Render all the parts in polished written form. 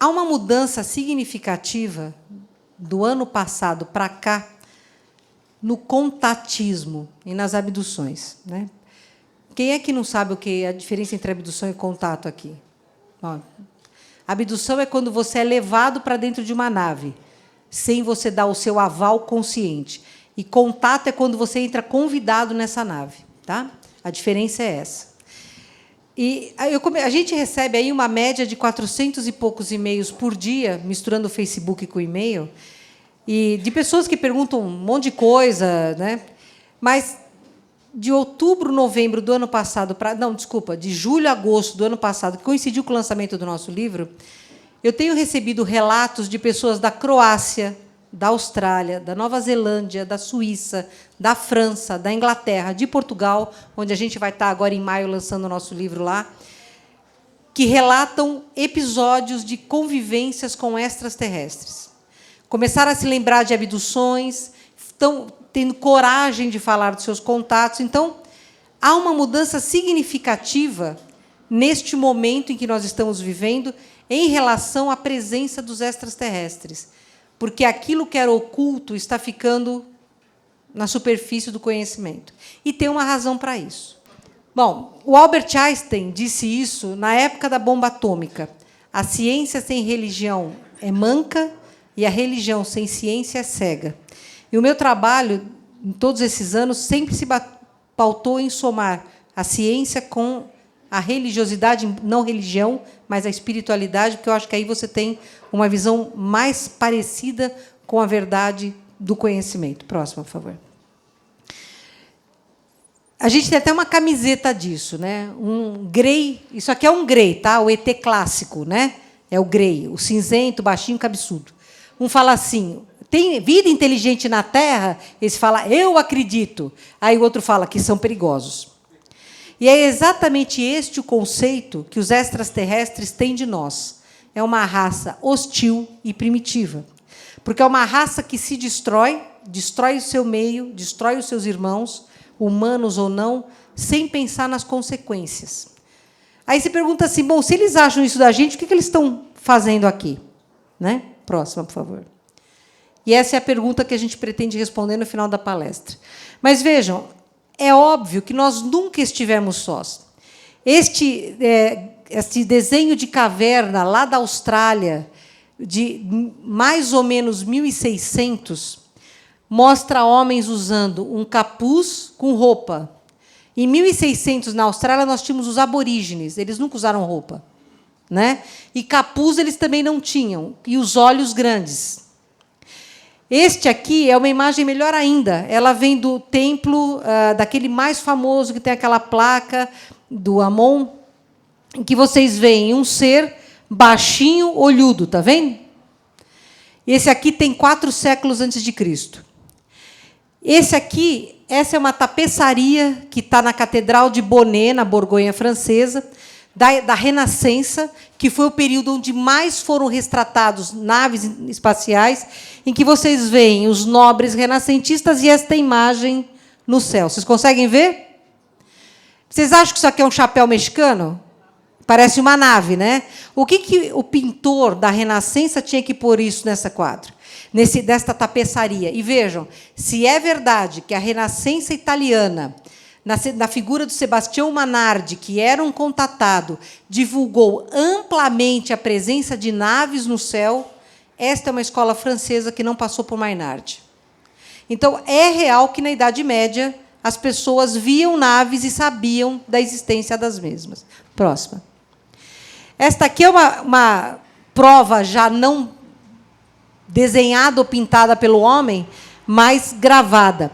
há uma mudança significativa do ano passado para cá no contatismo e nas abduções, né? Quem é que não sabe o que é a diferença entre abdução e contato aqui? Ó, abdução é quando você é levado para dentro de uma nave, sem você dar o seu aval consciente. E contato é quando você entra convidado nessa nave. Tá? A diferença é essa. E a gente recebe aí uma média de 400 e poucos e-mails por dia, misturando o Facebook com o e-mail, e de pessoas que perguntam um monte de coisa, né? Mas de outubro, novembro do ano passado para... Não, desculpa, de julho a agosto do ano passado, que coincidiu com o lançamento do nosso livro, eu tenho recebido relatos de pessoas da Croácia, da Austrália, da Nova Zelândia, da Suíça, da França, da Inglaterra, de Portugal, onde a gente vai estar agora em maio lançando o nosso livro lá, que relatam episódios de convivências com extraterrestres. Começaram a se lembrar de abduções, estão tendo coragem de falar dos seus contatos. Então, há uma mudança significativa neste momento em que nós estamos vivendo em relação à presença dos extraterrestres, porque aquilo que era oculto está ficando na superfície do conhecimento. E tem uma razão para isso. Bom, o Albert Einstein disse isso na época da bomba atômica. A ciência sem religião é manca e a religião sem ciência é cega. E o meu trabalho, em todos esses anos, sempre se pautou em somar a ciência com a religiosidade, não religião, mas a espiritualidade, porque eu acho que aí você tem uma visão mais parecida com a verdade do conhecimento. Próximo, por favor. A gente tem até uma camiseta disso, né? Um grey, isso aqui é um grey, tá? O ET clássico, né? É o grey, o cinzento, baixinho, cabeçudo. Um fala assim: tem vida inteligente na Terra? Esse fala: eu acredito. Aí o outro fala que são perigosos. E é exatamente este o conceito que os extraterrestres têm de nós. É uma raça hostil e primitiva. Porque é uma raça que se destrói o seu meio, destrói os seus irmãos, humanos ou não, sem pensar nas consequências. Aí você pergunta assim: bom, se eles acham isso da gente, o que eles estão fazendo aqui? Né? Próxima, por favor. E essa é a pergunta que a gente pretende responder no final da palestra. Mas vejam, é óbvio que nós nunca estivemos sós. Este desenho de caverna lá da Austrália, de mais ou menos 1600, mostra homens usando um capuz com roupa. Em 1600, na Austrália, nós tínhamos os aborígenes, eles nunca usaram roupa, né? E capuz eles também não tinham, e os olhos grandes. Este aqui é uma imagem melhor ainda. Ela vem do templo, daquele mais famoso, que tem aquela placa do Amon, em que vocês veem um ser baixinho, olhudo, está vendo? Esse aqui tem 4 séculos antes de Cristo. Essa é uma tapeçaria que está na Catedral de Bonnet, na Borgonha francesa, da Renascença, que foi o período onde mais foram retratados naves espaciais, em que vocês veem os nobres renascentistas e esta imagem no céu. Vocês conseguem ver? Vocês acham que isso aqui é um chapéu mexicano? Parece uma nave, né? O que o pintor da Renascença tinha que pôr isso nessa quadro? Desta tapeçaria. E vejam, se é verdade que a Renascença italiana, na figura do Sebastião Manardi, que era um contatado, divulgou amplamente a presença de naves no céu, esta é uma escola francesa que não passou por Mainardi. Então, é real que, na Idade Média, as pessoas viam naves e sabiam da existência das mesmas. Próxima. Esta aqui é uma prova já não desenhada ou pintada pelo homem, mas gravada.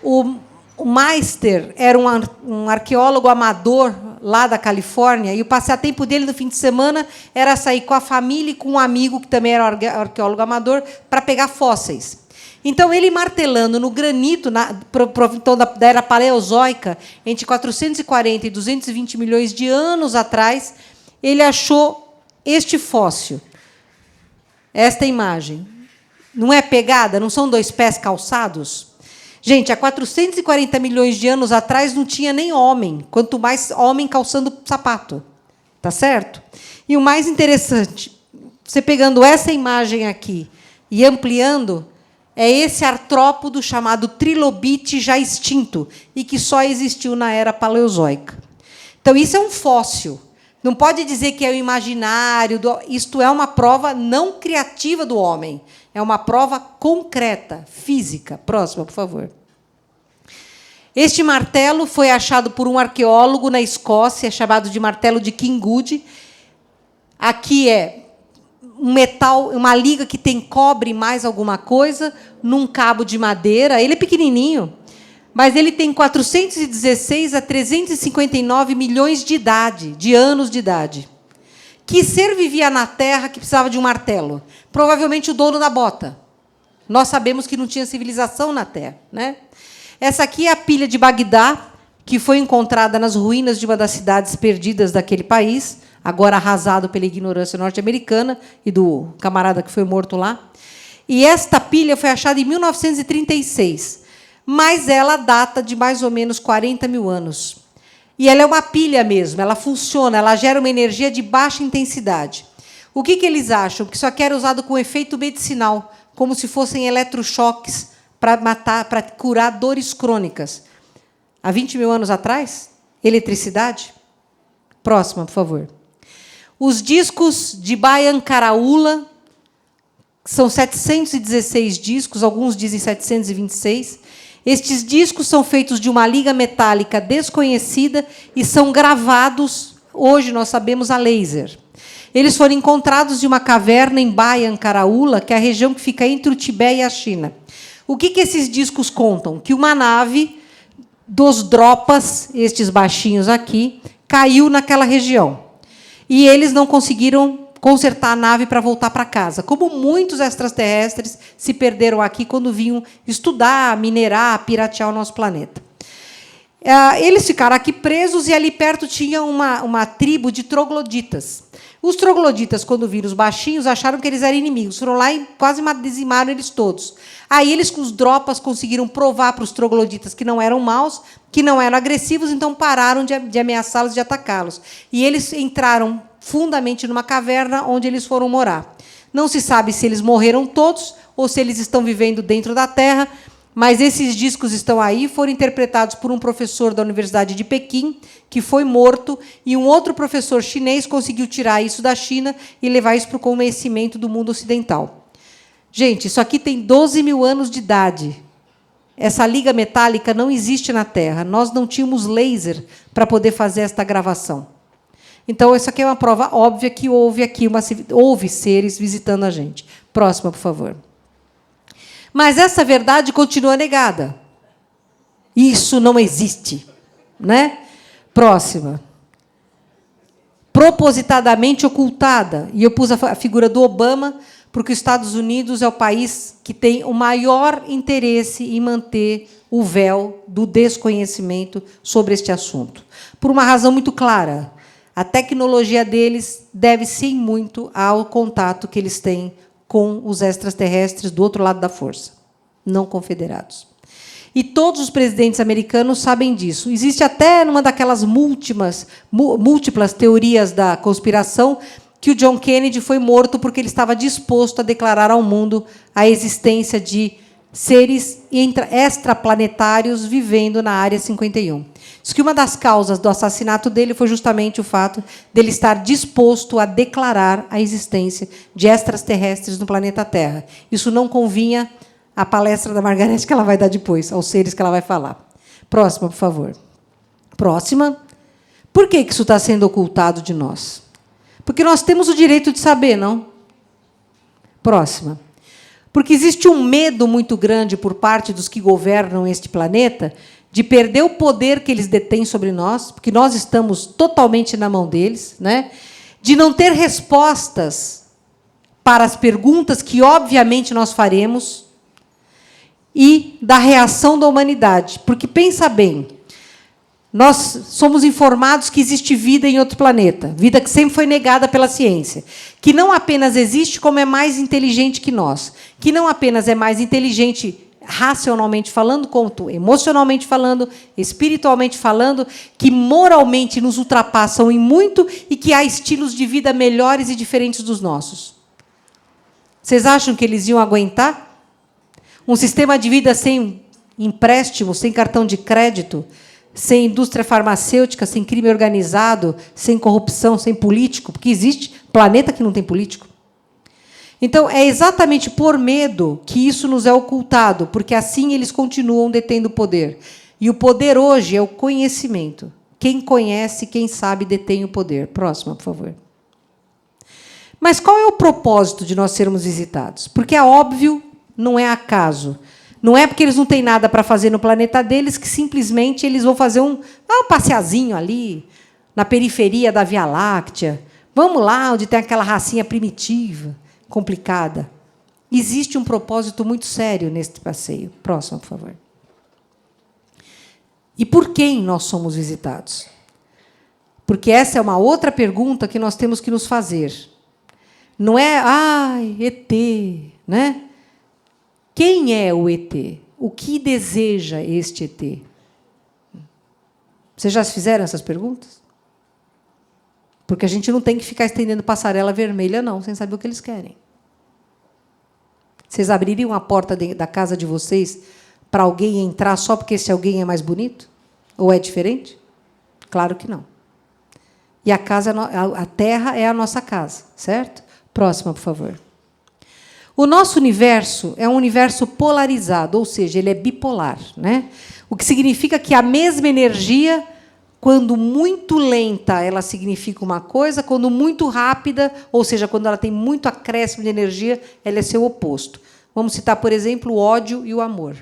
O Meister era um arqueólogo amador lá da Califórnia, e o passatempo dele no fim de semana era sair com a família e com um amigo, que também era arqueólogo amador, para pegar fósseis. Então, ele martelando no granito da era paleozoica, entre 440 e 220 milhões de anos atrás, ele achou este fóssil. Esta imagem. Não é pegada? Não são 2 pés calçados? Gente, há 440 milhões de anos atrás não tinha nem homem, quanto mais homem calçando sapato. Tá certo? E o mais interessante, você pegando essa imagem aqui e ampliando, é esse artrópodo chamado trilobite já extinto e que só existiu na era paleozoica. Então, isso é um fóssil. Não pode dizer que é o imaginário. Isto é uma prova não criativa do homem. É uma prova concreta, física. Próxima, por favor. Este martelo foi achado por um arqueólogo na Escócia, chamado de martelo de King Good. Aqui é um metal, uma liga que tem cobre mais alguma coisa, num cabo de madeira. Ele é pequenininho, mas ele tem 416 a 359 milhões de anos de idade. Que ser vivia na Terra que precisava de um martelo? Provavelmente o dono da bota. Nós sabemos que não tinha civilização na Terra, né? Essa aqui é a pilha de Bagdá, que foi encontrada nas ruínas de uma das cidades perdidas daquele país, agora arrasado pela ignorância norte-americana e do camarada que foi morto lá. E esta pilha foi achada em 1936, mas ela data de mais ou menos 40 mil anos. E ela é uma pilha mesmo, ela funciona, ela gera uma energia de baixa intensidade. O que eles acham? Que isso aqui era usado com efeito medicinal, como se fossem eletrochoques para matar, para curar dores crônicas. Há 20 mil anos atrás, eletricidade. Próxima, por favor. Os discos de Bayan Karaula, são 716 discos, alguns dizem 726. Estes discos são feitos de uma liga metálica desconhecida e são gravados, hoje nós sabemos, a laser. Eles foram encontrados de uma caverna em Bayan Karaula, que é a região que fica entre o Tibete e a China. O que esses discos contam? Que uma nave dos Dropas, estes baixinhos aqui, caiu naquela região. E eles não conseguiram consertar a nave para voltar para casa. Como muitos extraterrestres se perderam aqui quando vinham estudar, minerar, piratear o nosso planeta. Eles ficaram aqui presos e ali perto tinha uma tribo de trogloditas. Os trogloditas, quando viram os baixinhos, acharam que eles eram inimigos. Foram lá e quase dizimaram eles todos. Aí eles, com os Dropas, conseguiram provar para os trogloditas que não eram maus, que não eram agressivos, então pararam de ameaçá-los, de atacá-los. E eles entraram fundamente numa caverna onde eles foram morar. Não se sabe se eles morreram todos ou se eles estão vivendo dentro da Terra, mas esses discos estão aí, foram interpretados por um professor da Universidade de Pequim, que foi morto, e um outro professor chinês conseguiu tirar isso da China e levar isso para o conhecimento do mundo ocidental. Gente, isso aqui tem 12 mil anos de idade. Essa liga metálica não existe na Terra. Nós não tínhamos laser para poder fazer esta gravação. Então, isso aqui é uma prova óbvia que houve seres visitando a gente. Próxima, por favor. Mas essa verdade continua negada. Isso não existe, né? Próxima. Propositadamente ocultada. E eu pus a figura do Obama, porque os Estados Unidos é o país que tem o maior interesse em manter o véu do desconhecimento sobre este assunto. Por uma razão muito clara. A tecnologia deles deve-se muito ao contato que eles têm com os extraterrestres do outro lado da força, não confederados. E todos os presidentes americanos sabem disso. Existe até uma daquelas múltiplas teorias da conspiração que o John Kennedy foi morto porque ele estava disposto a declarar ao mundo a existência de seres extraplanetários vivendo na Área 51. Diz que uma das causas do assassinato dele foi justamente o fato dele estar disposto a declarar a existência de extraterrestres no planeta Terra. Isso não convinha à palestra da Margareth que ela vai dar depois, aos seres que ela vai falar. Próxima, por favor. Próxima. Por que isso está sendo ocultado de nós? Porque nós temos o direito de saber, não? Próxima. Porque existe um medo muito grande por parte dos que governam este planeta de perder o poder que eles detêm sobre nós, porque nós estamos totalmente na mão deles, né? De não ter respostas para as perguntas que, obviamente, nós faremos, e da reação da humanidade. Porque, pensa bem, nós somos informados que existe vida em outro planeta, vida que sempre foi negada pela ciência, que não apenas existe, como é mais inteligente que nós, que não apenas é mais inteligente racionalmente falando, quanto emocionalmente falando, espiritualmente falando, que moralmente nos ultrapassam em muito e que há estilos de vida melhores e diferentes dos nossos. Vocês acham que eles iam aguentar? Um sistema de vida sem empréstimo, sem cartão de crédito, sem indústria farmacêutica, sem crime organizado, sem corrupção, sem político, porque existe planeta que não tem político. Então, é exatamente por medo que isso nos é ocultado, porque assim eles continuam detendo o poder. E o poder hoje é o conhecimento. Quem conhece, quem sabe, detém o poder. Próxima, por favor. Mas qual é o propósito de nós sermos visitados? Porque é óbvio, não é acaso. Não é porque eles não têm nada para fazer no planeta deles que simplesmente eles vão fazer um passeazinho ali, na periferia da Via Láctea. Vamos lá, onde tem aquela racinha primitiva, complicada. Existe um propósito muito sério neste passeio. Próximo, por favor. E por quem nós somos visitados? Porque essa é uma outra pergunta que nós temos que nos fazer. Não é, ET, né? Quem é o ET? O que deseja este ET? Vocês já se fizeram essas perguntas? Porque a gente não tem que ficar estendendo passarela vermelha, não, sem saber o que eles querem. Vocês abririam a porta da casa de vocês para alguém entrar só porque esse alguém é mais bonito? Ou é diferente? Claro que não. E a Terra é a nossa casa, certo? Próxima, por favor. O nosso universo é um universo polarizado, ou seja, ele é bipolar, né? O que significa que a mesma energia, quando muito lenta, ela significa uma coisa, quando muito rápida, ou seja, quando ela tem muito acréscimo de energia, ela é seu oposto. Vamos citar, por exemplo, o ódio e o amor.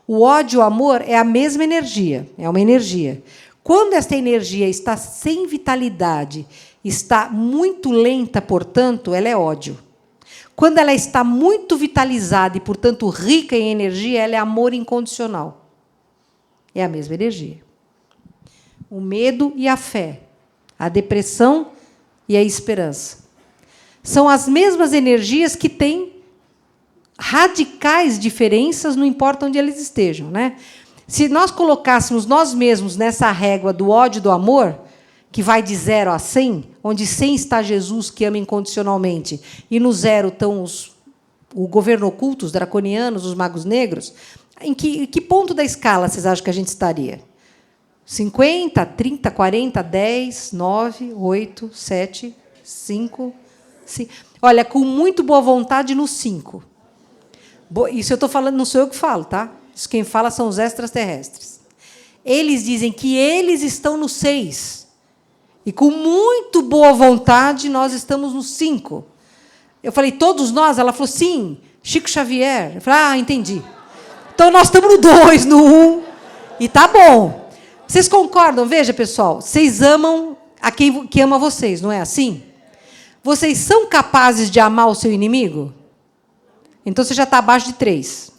O ódio e o amor é a mesma energia, é uma energia. Quando esta energia está sem vitalidade, está muito lenta, portanto, ela é ódio. Quando ela está muito vitalizada e, portanto, rica em energia, ela é amor incondicional. É a mesma energia. O medo e a fé, a depressão e a esperança. São as mesmas energias que têm radicais diferenças, não importa onde eles estejam, né? Se nós colocássemos nós mesmos nessa régua do ódio e do amor, que vai de 0 a 100, onde 100 está Jesus, que ama incondicionalmente, e no 0 estão o governo oculto, os draconianos, os magos negros, em que ponto da escala vocês acham que a gente estaria? 50, 30, 40, 10, 9, 8, 7, 5... Olha, com muito boa vontade, no 5. Isso eu estou falando, não sou eu que falo, tá? Isso quem fala são os extraterrestres. Eles dizem que eles estão no 6. E, com muito boa vontade, nós estamos no 5. Eu falei, todos nós? Ela falou, sim, Chico Xavier. Eu falei, entendi. Então, nós estamos no 2, no 1, e tá bom. Vocês concordam? Veja, pessoal, vocês amam a quem que ama vocês, não é assim? Vocês são capazes de amar o seu inimigo? Então, você já está abaixo de 3.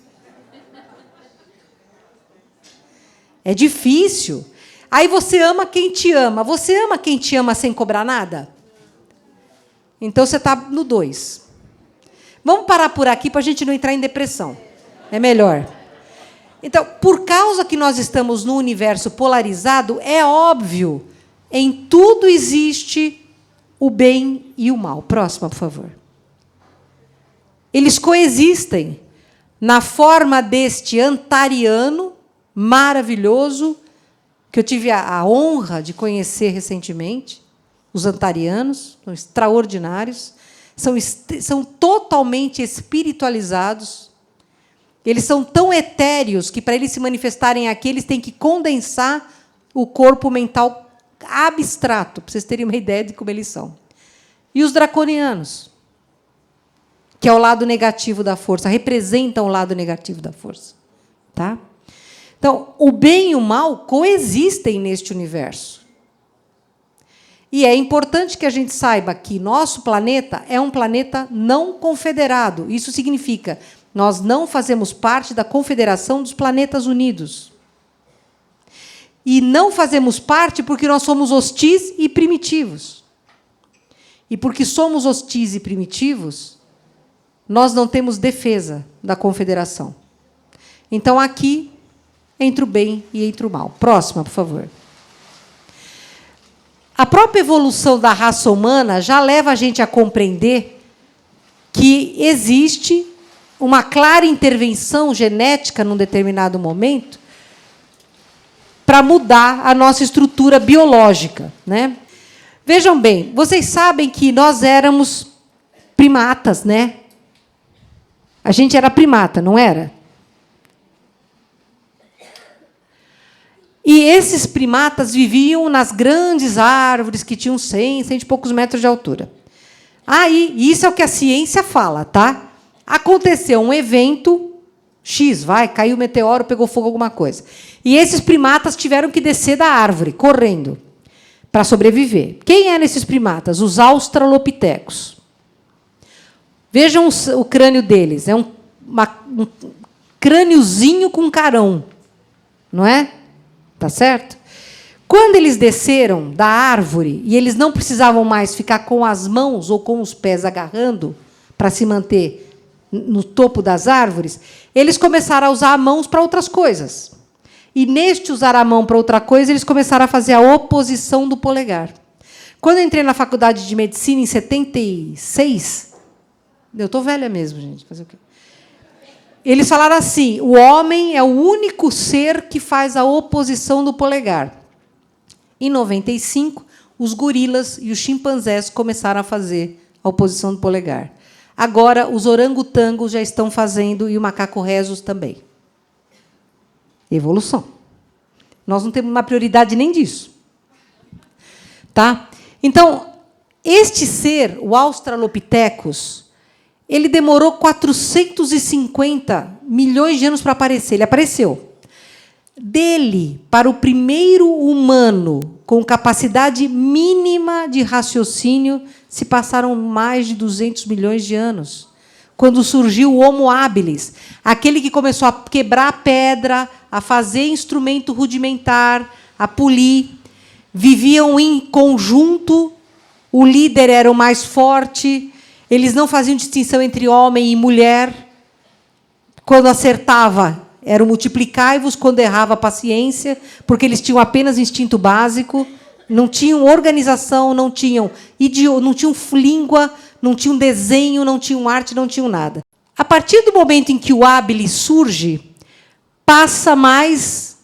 É difícil. Aí você ama quem te ama. Você ama quem te ama sem cobrar nada? Então, você está no 2. Vamos parar por aqui para a gente não entrar em depressão. É melhor. Então, por causa que nós estamos num universo polarizado, é óbvio, em tudo existe o bem e o mal. Próxima, por favor. Eles coexistem na forma deste antariano maravilhoso, que eu tive a honra de conhecer recentemente. Os antarianos são extraordinários, são totalmente espiritualizados. Eles são tão etéreos que, para eles se manifestarem aqui, eles têm que condensar o corpo mental abstrato, para vocês terem uma ideia de como eles são. E os draconianos, que é o lado negativo da força, representam o lado negativo da força. Tá? Então, o bem e o mal coexistem neste universo. E é importante que a gente saiba que nosso planeta é um planeta não confederado. Isso significa nós não fazemos parte da Confederação dos Planetas Unidos. E não fazemos parte porque nós somos hostis e primitivos. E porque somos hostis e primitivos, nós não temos defesa da Confederação. Então, aqui, entre o bem e entre o mal. Próxima, por favor. A própria evolução da raça humana já leva a gente a compreender que existe uma clara intervenção genética num determinado momento para mudar a nossa estrutura biológica, né? Vejam bem, vocês sabem que nós éramos primatas, né? A gente era primata, não era? E esses primatas viviam nas grandes árvores que tinham 100 e poucos metros de altura. Aí, isso é o que a ciência fala, tá? Aconteceu um evento X, caiu um meteoro, pegou fogo, alguma coisa. E esses primatas tiveram que descer da árvore, correndo, para sobreviver. Quem eram esses primatas? Os australopitecos. Vejam o crânio deles. É um crâniozinho com carão, não é? Tá certo? Quando eles desceram da árvore e eles não precisavam mais ficar com as mãos ou com os pés agarrando para se manter no topo das árvores, eles começaram a usar a mão para outras coisas. E, neste usar a mão para outra coisa, eles começaram a fazer a oposição do polegar. Quando eu entrei na faculdade de medicina, em 76, eu estou velha mesmo, gente. Fazer o quê? Eles falaram assim: o homem é o único ser que faz a oposição do polegar. Em 95, os gorilas e os chimpanzés começaram a fazer a oposição do polegar. Agora, os orangotangos já estão fazendo e o macaco rhesus também. Evolução. Nós não temos uma prioridade nem disso. Tá? Então, este ser, o Australopithecus, ele demorou 450 milhões de anos para aparecer. Ele apareceu. Dele para o primeiro humano com capacidade mínima de raciocínio se passaram mais de 200 milhões de anos. Quando surgiu o Homo habilis, aquele que começou a quebrar pedra, a fazer instrumento rudimentar, a polir, viviam em conjunto, o líder era o mais forte, eles não faziam distinção entre homem e mulher. Quando acertava, era o multiplicai-vos, quando errava, paciência, porque eles tinham apenas instinto básico, não tinham organização, não tinham língua, não tinham desenho, não tinham arte, não tinham nada. A partir do momento em que o habilis surge, passa mais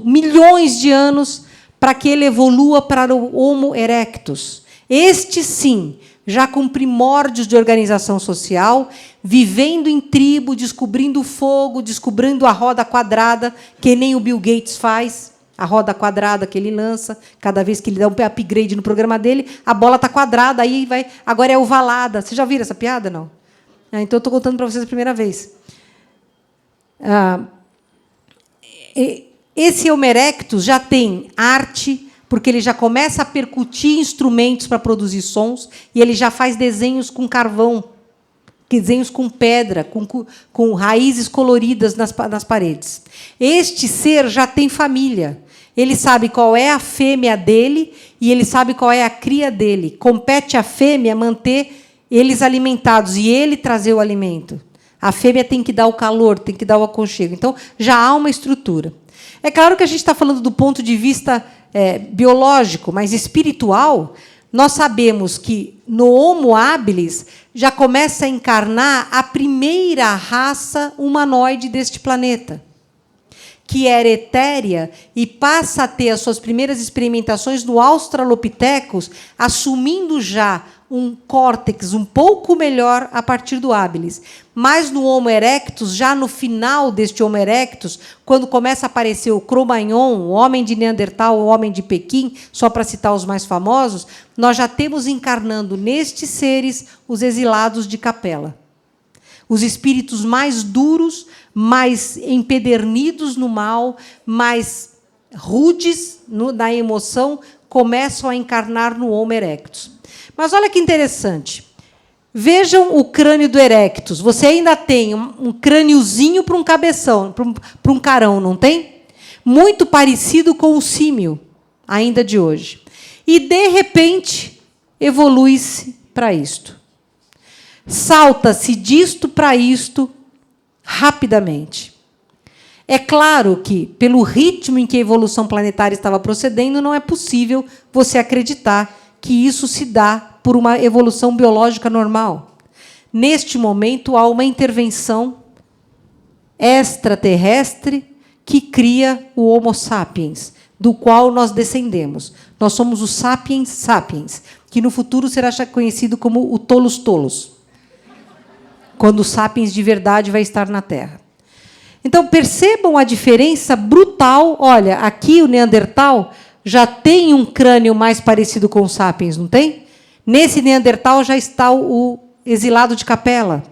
milhões de anos para que ele evolua para o Homo erectus. Este, sim, já com primórdios de organização social, vivendo em tribo, descobrindo o fogo, descobrindo a roda quadrada, que nem o Bill Gates faz, a roda quadrada que ele lança, cada vez que ele dá um upgrade no programa dele, a bola está quadrada, aí vai, agora é ovalada. Vocês já viram essa piada, não? Então, eu estou contando para vocês a primeira vez. Esse Homo erectus já tem arte, porque ele já começa a percutir instrumentos para produzir sons, e ele já faz desenhos com carvão, desenhos com pedra, com raízes coloridas nas paredes. Este ser já tem família. Ele sabe qual é a fêmea dele e ele sabe qual é a cria dele. Compete à fêmea manter eles alimentados e ele trazer o alimento. A fêmea tem que dar o calor, tem que dar o aconchego. Então, já há uma estrutura. É claro que a gente está falando do ponto de vista biológico, mas espiritual, nós sabemos que no Homo habilis já começa a encarnar a primeira raça humanoide deste planeta, que era etérea e passa a ter as suas primeiras experimentações no Australopithecus, assumindo já um córtex um pouco melhor a partir do habilis. Mas no Homo erectus, já no final deste Homo erectus, quando começa a aparecer o Cro-Magnon, o homem de Neandertal, o homem de Pequim, só para citar os mais famosos, nós já temos encarnando nestes seres os exilados de Capela. Os espíritos mais duros, mais empedernidos no mal, mais rudes na emoção, começam a encarnar no Homo erectus. Mas olha que interessante. Vejam o crânio do erectus. Você ainda tem um crâniozinho para um cabeção, para um carão, não tem? Muito parecido com o símio, ainda de hoje. E, de repente, evolui-se para isto. Salta-se disto para isto rapidamente. É claro que, pelo ritmo em que a evolução planetária estava procedendo, não é possível você acreditar que isso se dá por uma evolução biológica normal. Neste momento, há uma intervenção extraterrestre que cria o Homo sapiens, do qual nós descendemos. Nós somos os sapiens sapiens, que no futuro será conhecido como o tolos tolos, quando o sapiens de verdade vai estar na Terra. Então, percebam a diferença brutal. Olha, aqui o Neandertal já tem um crânio mais parecido com o sapiens, não tem? Nesse Neandertal já está o exilado de Capela.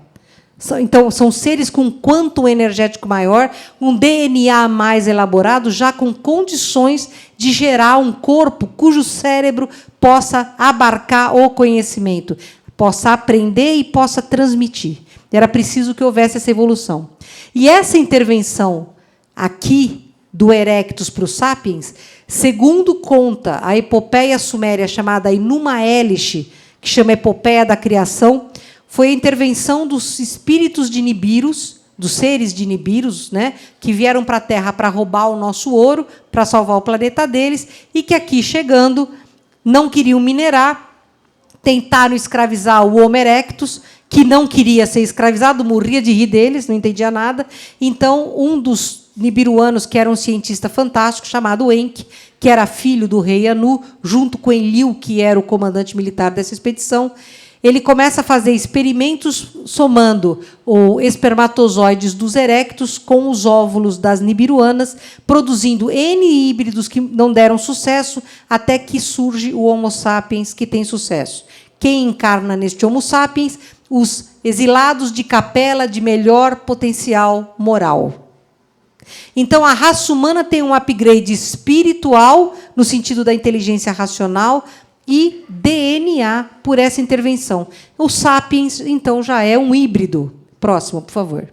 Então, são seres com quantum energético maior, um DNA mais elaborado, já com condições de gerar um corpo cujo cérebro possa abarcar o conhecimento, possa aprender e possa transmitir. Era preciso que houvesse essa evolução. E essa intervenção aqui do Erectus para os Sapiens, segundo conta a epopeia suméria chamada Enuma Elish, que chama Epopeia da Criação, foi a intervenção dos espíritos de Nibiros, dos seres de Nibiros, né, que vieram para a Terra para roubar o nosso ouro, para salvar o planeta deles, e que aqui, chegando, não queriam minerar, tentaram escravizar o Homo erectus, que não queria ser escravizado, morria de rir deles, não entendia nada. Então, um dos nibiruanos, que era um cientista fantástico, chamado Enki, que era filho do rei Anu, junto com Enlil, que era o comandante militar dessa expedição, ele começa a fazer experimentos somando os espermatozoides dos erectos com os óvulos das nibiruanas, produzindo N híbridos que não deram sucesso, até que surge o Homo sapiens, que tem sucesso. Quem encarna neste Homo sapiens? Os exilados de Capela de melhor potencial moral. Então, a raça humana tem um upgrade espiritual, no sentido da inteligência racional, e DNA por essa intervenção. O Sapiens, então, já é um híbrido. Próximo, por favor.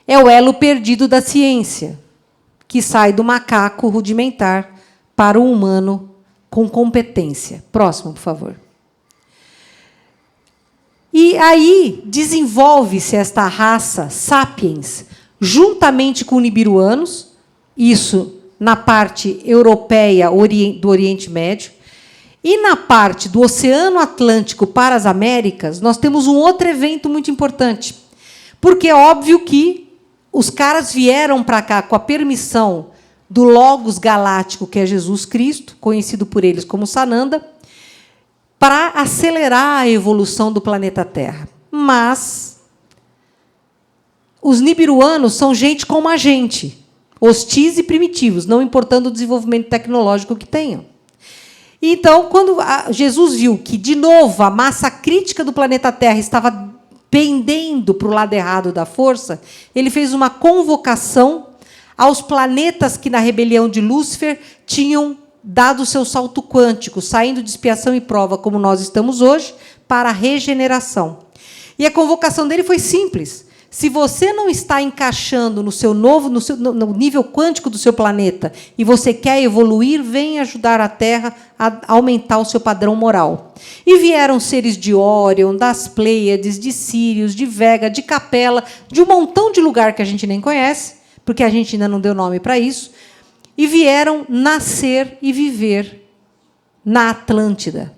É o elo perdido da ciência, que sai do macaco rudimentar para o humano com competência. Próximo, por favor. E aí desenvolve-se esta raça Sapiens, juntamente com nibiruanos, isso na parte europeia do Oriente Médio, e na parte do Oceano Atlântico para as Américas, nós temos um outro evento muito importante, porque é óbvio que os caras vieram para cá com a permissão do Logos Galáctico, que é Jesus Cristo, conhecido por eles como Sananda, para acelerar a evolução do planeta Terra. Mas os nibiruanos são gente como a gente, hostis e primitivos, não importando o desenvolvimento tecnológico que tenham. Então, quando Jesus viu que, de novo, a massa crítica do planeta Terra estava pendendo para o lado errado da força, ele fez uma convocação aos planetas que, na rebelião de Lúcifer, tinham dado o seu salto quântico, saindo de expiação e prova, como nós estamos hoje, para a regeneração. E a convocação dele foi simples. Se você não está encaixando no nível quântico do seu planeta e você quer evoluir, venha ajudar a Terra a aumentar o seu padrão moral. E vieram seres de Órion, das Pleiades, de Sírios, de Vega, de Capela, de um montão de lugar que a gente nem conhece, porque a gente ainda não deu nome para isso, e vieram nascer e viver na Atlântida,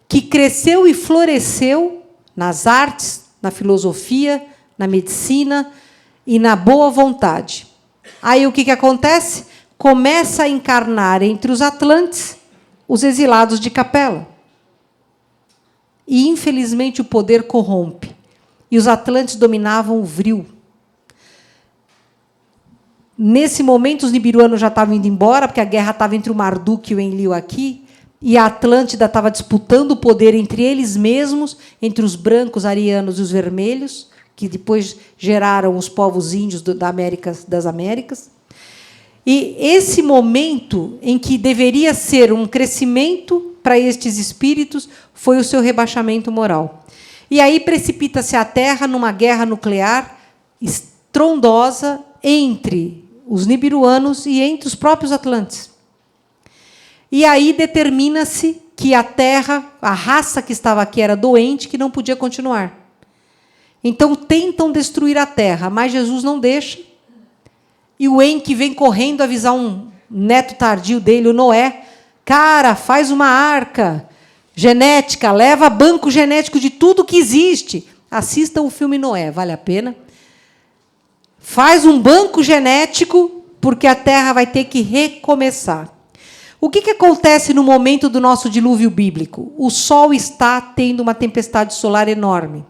que cresceu e floresceu nas artes, na filosofia, na medicina e na boa vontade. Aí o que acontece? Começa a encarnar entre os Atlantes os exilados de Capela. E, infelizmente, o poder corrompe. E os Atlantes dominavam o vril. Nesse momento, os nibiruanos já estavam indo embora, porque a guerra estava entre o Marduk e o Enlil aqui, e a Atlântida estava disputando o poder entre eles mesmos, entre os brancos, arianos e os vermelhos, que depois geraram os povos índios das Américas. E esse momento em que deveria ser um crescimento para estes espíritos foi o seu rebaixamento moral. E aí precipita-se a Terra numa guerra nuclear estrondosa entre os nibiruanos e entre os próprios Atlantes. E aí determina-se que a Terra, a raça que estava aqui era doente, que não podia continuar. Então tentam destruir a Terra, mas Jesus não deixa. E o Enki vem correndo avisar um neto tardio dele, o Noé, Cara, faz uma arca genética, leva banco genético de tudo que existe. Assistam o filme Noé, vale a pena. Faz um banco genético, porque a Terra vai ter que recomeçar. O que acontece no momento do nosso dilúvio bíblico? O Sol está tendo uma tempestade solar enorme.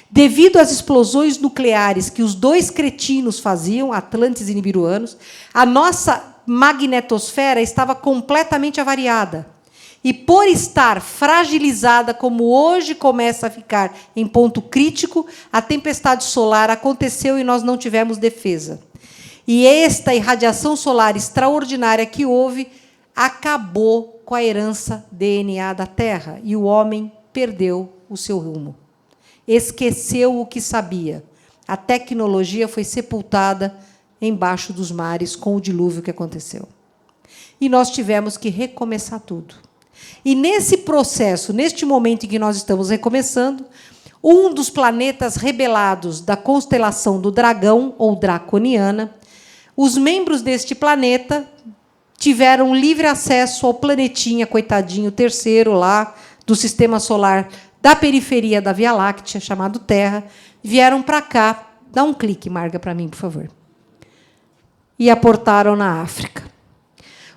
Devido às explosões nucleares que os dois cretinos faziam, Atlantes e nibiruanos, a nossa magnetosfera estava completamente avariada. E, por estar fragilizada, como hoje começa a ficar em ponto crítico, a tempestade solar aconteceu e nós não tivemos defesa. E esta irradiação solar extraordinária que houve acabou com a herança DNA da Terra. E o homem perdeu o seu rumo. Esqueceu o que sabia. A tecnologia foi sepultada embaixo dos mares com o dilúvio que aconteceu. E nós tivemos que recomeçar tudo. E nesse processo, neste momento em que nós estamos recomeçando, um dos planetas rebelados da constelação do Dragão, ou Draconiana, os membros deste planeta tiveram livre acesso ao planetinha, coitadinho, terceiro lá, do sistema solar, da periferia da Via Láctea, chamado Terra, vieram para cá. Dá um clique, Marga, para mim, por favor. E aportaram na África.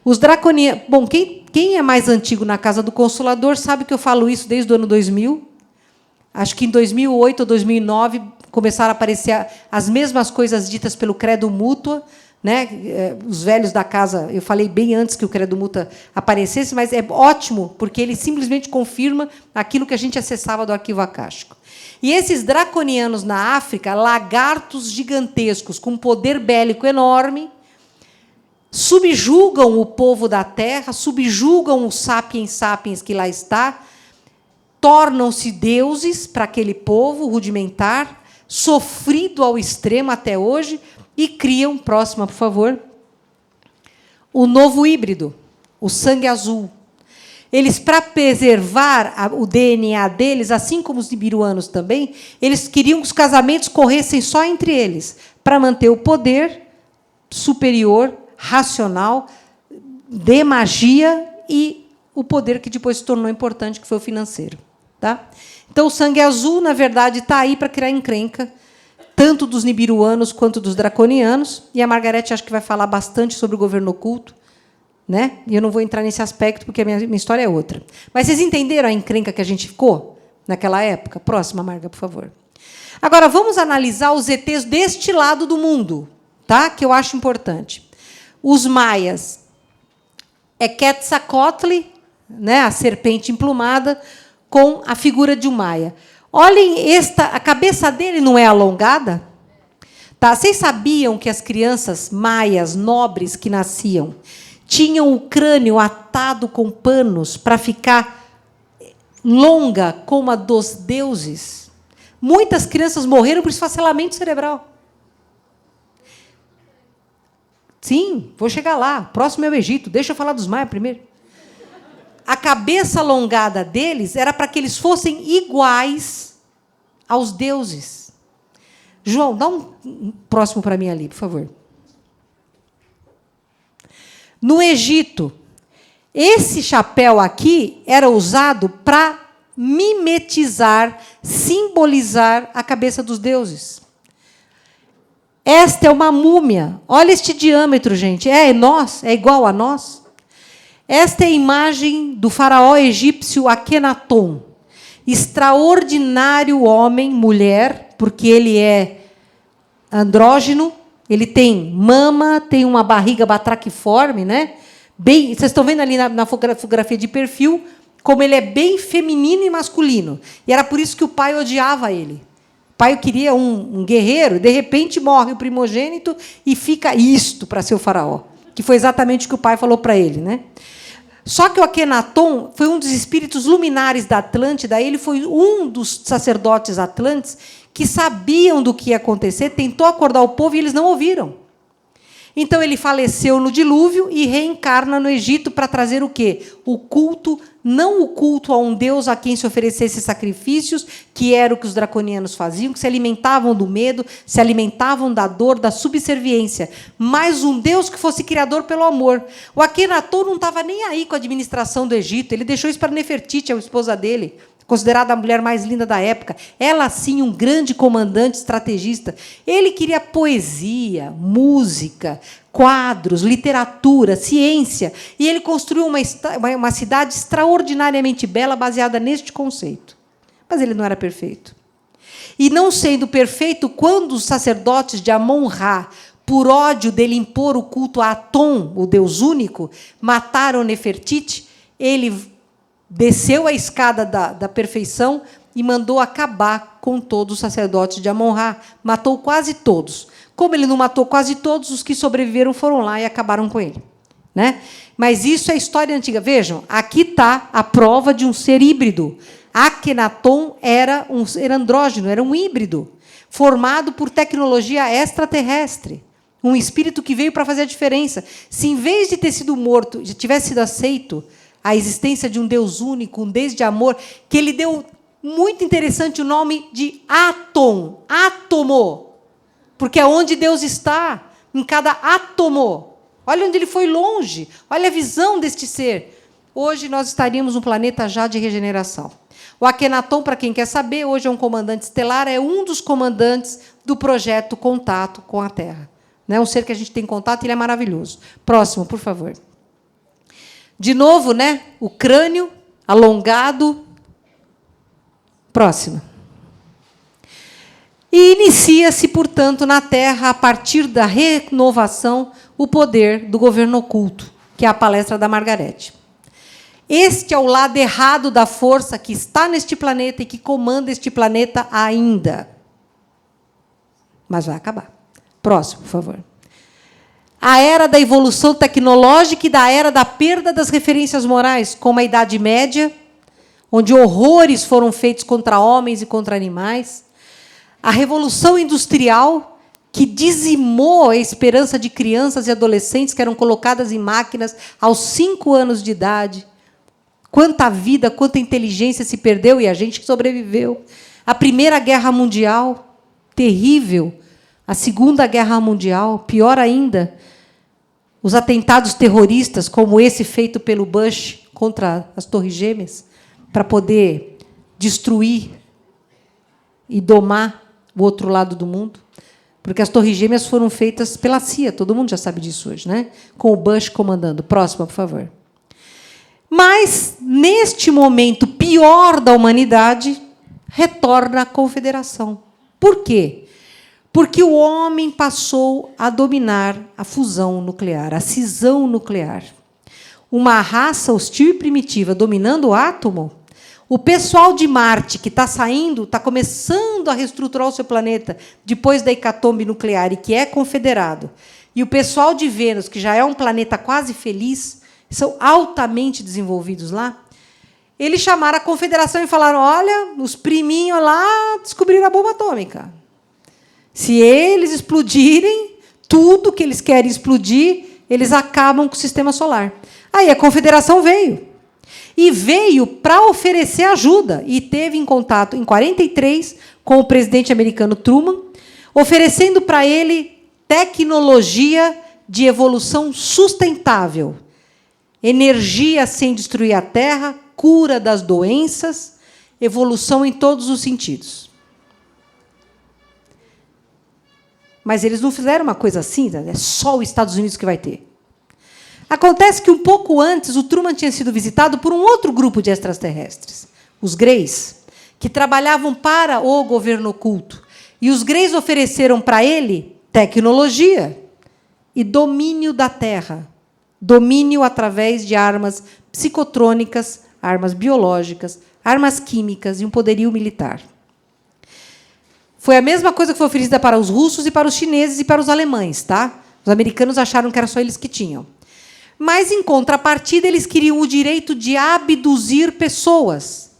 Os draconianos... Bom, quem é mais antigo na Casa do Consolador sabe que eu falo isso desde o ano 2000. Acho que em 2008 ou 2009 começaram a aparecer as mesmas coisas ditas pelo Credo Mútua, né? Os velhos da casa, eu falei bem antes que o Credo Mútua aparecesse, mas é ótimo, porque ele simplesmente confirma aquilo que a gente acessava do arquivo acástico. E esses draconianos na África, lagartos gigantescos, com poder bélico enorme, subjugam o povo da terra, subjugam o sapiens sapiens que lá está, tornam-se deuses para aquele povo rudimentar, sofrido ao extremo até hoje, e criam, próxima, por favor, o novo híbrido, o sangue azul. Eles, para preservar o DNA deles, assim como os nibiruanos também, eles queriam que os casamentos corressem só entre eles, para manter o poder superior, racional, de magia e o poder que depois se tornou importante, que foi o financeiro. Tá? Então, o sangue azul, na verdade, está aí para criar encrenca, tanto dos nibiruanos quanto dos draconianos, e a Margarete acho que vai falar bastante sobre o governo oculto, né? E eu não vou entrar nesse aspecto, porque a minha história é outra. Mas vocês entenderam a encrenca que a gente ficou naquela época? Próxima, Marga, por favor. Agora, vamos analisar os ETs deste lado do mundo, tá? Que eu acho importante. Os maias é Quetzalcoatl, né? A serpente emplumada, com a figura de um maia. Olhem, a cabeça dele não é alongada? Tá? Vocês sabiam que as crianças maias nobres que nasciam tinham o crânio atado com panos para ficar longa como a dos deuses? Muitas crianças morreram por esfacelamento cerebral. Sim, vou chegar lá. Próximo é o Egito. Deixa eu falar dos maias primeiro. A cabeça alongada deles era para que eles fossem iguais aos deuses. João, dá um próximo para mim ali, por favor. No Egito, esse chapéu aqui era usado para mimetizar, simbolizar a cabeça dos deuses. Esta é uma múmia. Olha este diâmetro, gente. É nós? É igual a nós? Esta é a imagem do faraó egípcio Akenaton. Extraordinário homem, mulher, porque ele é andrógeno, ele tem mama, tem uma barriga batraquiforme, né? Bem, vocês estão vendo ali na fotografia de perfil como ele é bem feminino e masculino. E era por isso que o pai odiava ele. O pai queria um guerreiro, de repente morre o primogênito e fica isto para ser o faraó, que foi exatamente o que o pai falou para ele, né? Só que o Akenaton foi um dos espíritos luminares da Atlântida, ele foi um dos sacerdotes atlantes que sabiam do que ia acontecer, tentou acordar o povo e eles não ouviram. Então, ele faleceu no dilúvio e reencarna no Egito para trazer o quê? O culto, não o culto a um Deus a quem se oferecesse sacrifícios, que era o que os draconianos faziam, que se alimentavam do medo, se alimentavam da dor, da subserviência, mas um Deus que fosse criador pelo amor. O Akhenaton não estava nem aí com a administração do Egito, ele deixou isso para Nefertiti, a esposa dele, considerada a mulher mais linda da época. Ela, sim, um grande comandante, estrategista. Ele queria poesia, música, quadros, literatura, ciência. E ele construiu uma cidade extraordinariamente bela, baseada neste conceito. Mas ele não era perfeito. E, não sendo perfeito, quando os sacerdotes de Amon-Ra, por ódio dele impor o culto a Aton, o Deus único, mataram Nefertiti, ele desceu a escada da perfeição e mandou acabar com todos os sacerdotes de Amon-Ra. Matou quase todos. Como ele não matou quase todos, os que sobreviveram foram lá e acabaram com ele. Né? Mas isso é história antiga. Vejam, aqui está a prova de um ser híbrido. Akhenaton era um ser andrógeno, era um híbrido, formado por tecnologia extraterrestre. Um espírito que veio para fazer a diferença. Se, em vez de ter sido morto, já tivesse sido aceito a existência de um Deus único, um Deus de amor, que ele deu, muito interessante, o nome de Atom, átomo, porque é onde Deus está, em cada átomo. Olha onde ele foi longe, olha a visão deste ser. Hoje nós estaríamos num planeta já de regeneração. O Akhenaton, para quem quer saber, hoje é um comandante estelar, é um dos comandantes do projeto Contato com a Terra. É um ser que a gente tem contato, ele é maravilhoso. Próximo, por favor. De novo, né? O crânio alongado. Próximo. E inicia-se, portanto, na Terra, a partir da renovação, o poder do governo oculto, que é a palestra da Margarete. Este é o lado errado da força que está neste planeta e que comanda este planeta ainda. Mas vai acabar. Próximo, por favor. A era da evolução tecnológica e da era da perda das referências morais, como a Idade Média, onde horrores foram feitos contra homens e contra animais. A Revolução Industrial, que dizimou a esperança de crianças e adolescentes que eram colocadas em máquinas aos 5 anos de idade. Quanta vida, quanta inteligência se perdeu e a gente que sobreviveu. A Primeira Guerra Mundial, terrível. A Segunda Guerra Mundial, pior ainda. Os atentados terroristas, como esse feito pelo Bush contra as Torres Gêmeas, para poder destruir e domar o outro lado do mundo. Porque as Torres Gêmeas foram feitas pela CIA, todo mundo já sabe disso hoje, né? Com o Bush comandando. Próxima, por favor. Mas, neste momento pior da humanidade, retorna a Confederação. Por quê? Porque o homem passou a dominar a fusão nuclear, a cisão nuclear. Uma raça hostil e primitiva dominando o átomo. O pessoal de Marte, que está saindo, está começando a reestruturar o seu planeta depois da hecatombe nuclear e que é confederado. E o pessoal de Vênus, que já é um planeta quase feliz, são altamente desenvolvidos lá. Eles chamaram a Confederação e falaram: olha, os priminhos lá descobriram a bomba atômica. Se eles explodirem tudo que eles querem explodir, eles acabam com o sistema solar. Aí a Confederação veio. E veio para oferecer ajuda. E teve em contato, em 1943, com o presidente americano Truman, oferecendo para ele tecnologia de evolução sustentável. Energia sem destruir a Terra, cura das doenças, evolução em todos os sentidos. Mas eles não fizeram uma coisa assim, é só os Estados Unidos que vai ter. Acontece que, um pouco antes, o Truman tinha sido visitado por um outro grupo de extraterrestres, os Greys, que trabalhavam para o governo oculto. E os Greys ofereceram para ele tecnologia e domínio da Terra. Domínio através de armas psicotrônicas, armas biológicas, armas químicas e um poderio militar. Foi a mesma coisa que foi oferecida para os russos e para os chineses e para os alemães. Tá? Os americanos acharam que era só eles que tinham. Mas, em contrapartida, eles queriam o direito de abduzir pessoas,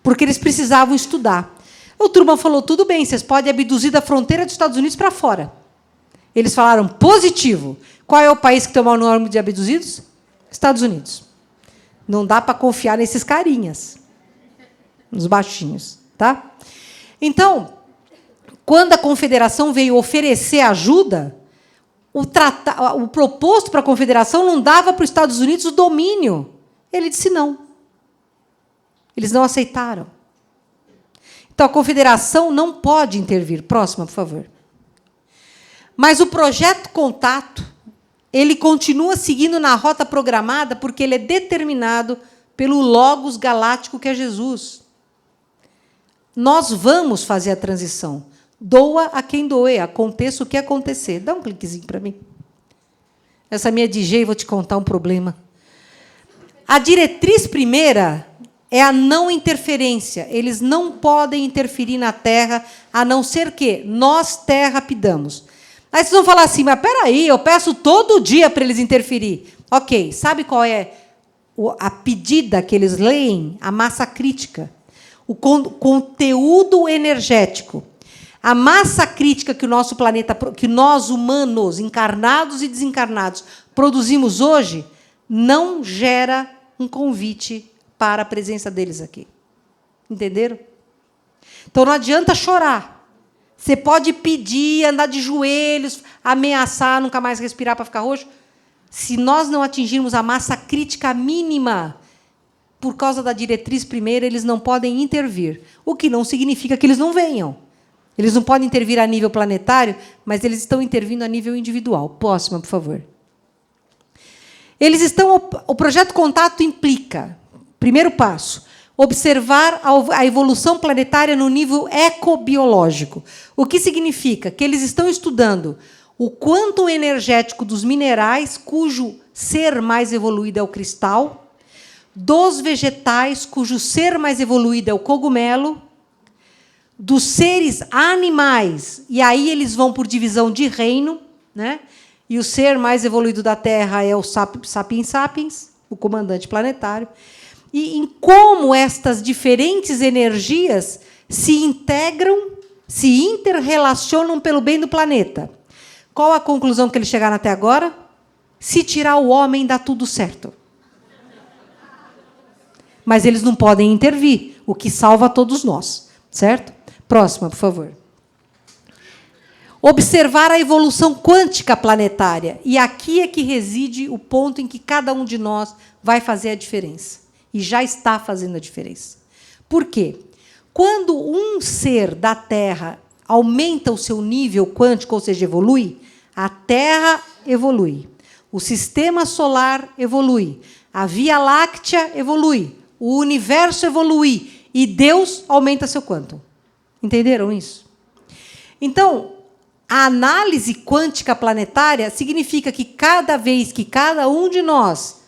porque eles precisavam estudar. O Truman falou: tudo bem, vocês podem abduzir da fronteira dos Estados Unidos para fora. Eles falaram positivo. Qual é o país que tem o maior número de abduzidos? Estados Unidos. Não dá para confiar nesses carinhas, nos baixinhos, tá? Então, quando a Confederação veio oferecer ajuda, o proposto para a Confederação não dava para os Estados Unidos o domínio. Ele disse não. Eles não aceitaram. Então, a Confederação não pode intervir. Próxima, por favor. Mas o projeto Contato, ele continua seguindo na rota programada porque ele é determinado pelo Logos galáctico, que é Jesus. Nós vamos fazer a transição. Doa a quem doer, aconteça o que acontecer. Dá um cliquezinho para mim. Essa minha DJ, vou te contar um problema. A diretriz primeira é a não interferência. Eles não podem interferir na Terra, a não ser que nós, Terra, pidamos. Aí vocês vão falar assim, mas peraí, eu peço todo dia para eles interferir. Ok, sabe qual é a pedida que eles leem? A massa crítica. O conteúdo energético. A massa crítica que o nosso planeta, que nós humanos, encarnados e desencarnados, produzimos hoje, não gera um convite para a presença deles aqui. Entenderam? Então, não adianta chorar. Você pode pedir, andar de joelhos, ameaçar, nunca mais respirar para ficar roxo. Se nós não atingirmos a massa crítica mínima, por causa da diretriz primeira, eles não podem intervir. O que não significa que eles não venham. Eles não podem intervir a nível planetário, mas eles estão intervindo a nível individual. Próxima, por favor. O projeto Contato implica, primeiro passo, observar a evolução planetária no nível ecobiológico. O que significa? Que eles estão estudando o quantum energético dos minerais, cujo ser mais evoluído é o cristal, dos vegetais, cujo ser mais evoluído é o cogumelo, dos seres animais, e aí eles vão por divisão de reino, né? E o ser mais evoluído da Terra é o Sapiens Sapiens, o comandante planetário. E em como estas diferentes energias se integram, se interrelacionam pelo bem do planeta. Qual a conclusão que eles chegaram até agora? Se tirar o homem, dá tudo certo. Mas eles não podem intervir, o que salva todos nós, certo? Próxima, por favor. Observar a evolução quântica planetária. E aqui é que reside o ponto em que cada um de nós vai fazer a diferença. E já está fazendo a diferença. Por quê? Quando um ser da Terra aumenta o seu nível quântico, ou seja, evolui, a Terra evolui, o sistema solar evolui, a Via Láctea evolui, o universo evolui e Deus aumenta seu quantum. Entenderam isso? Então, a análise quântica planetária significa que cada vez que cada um de nós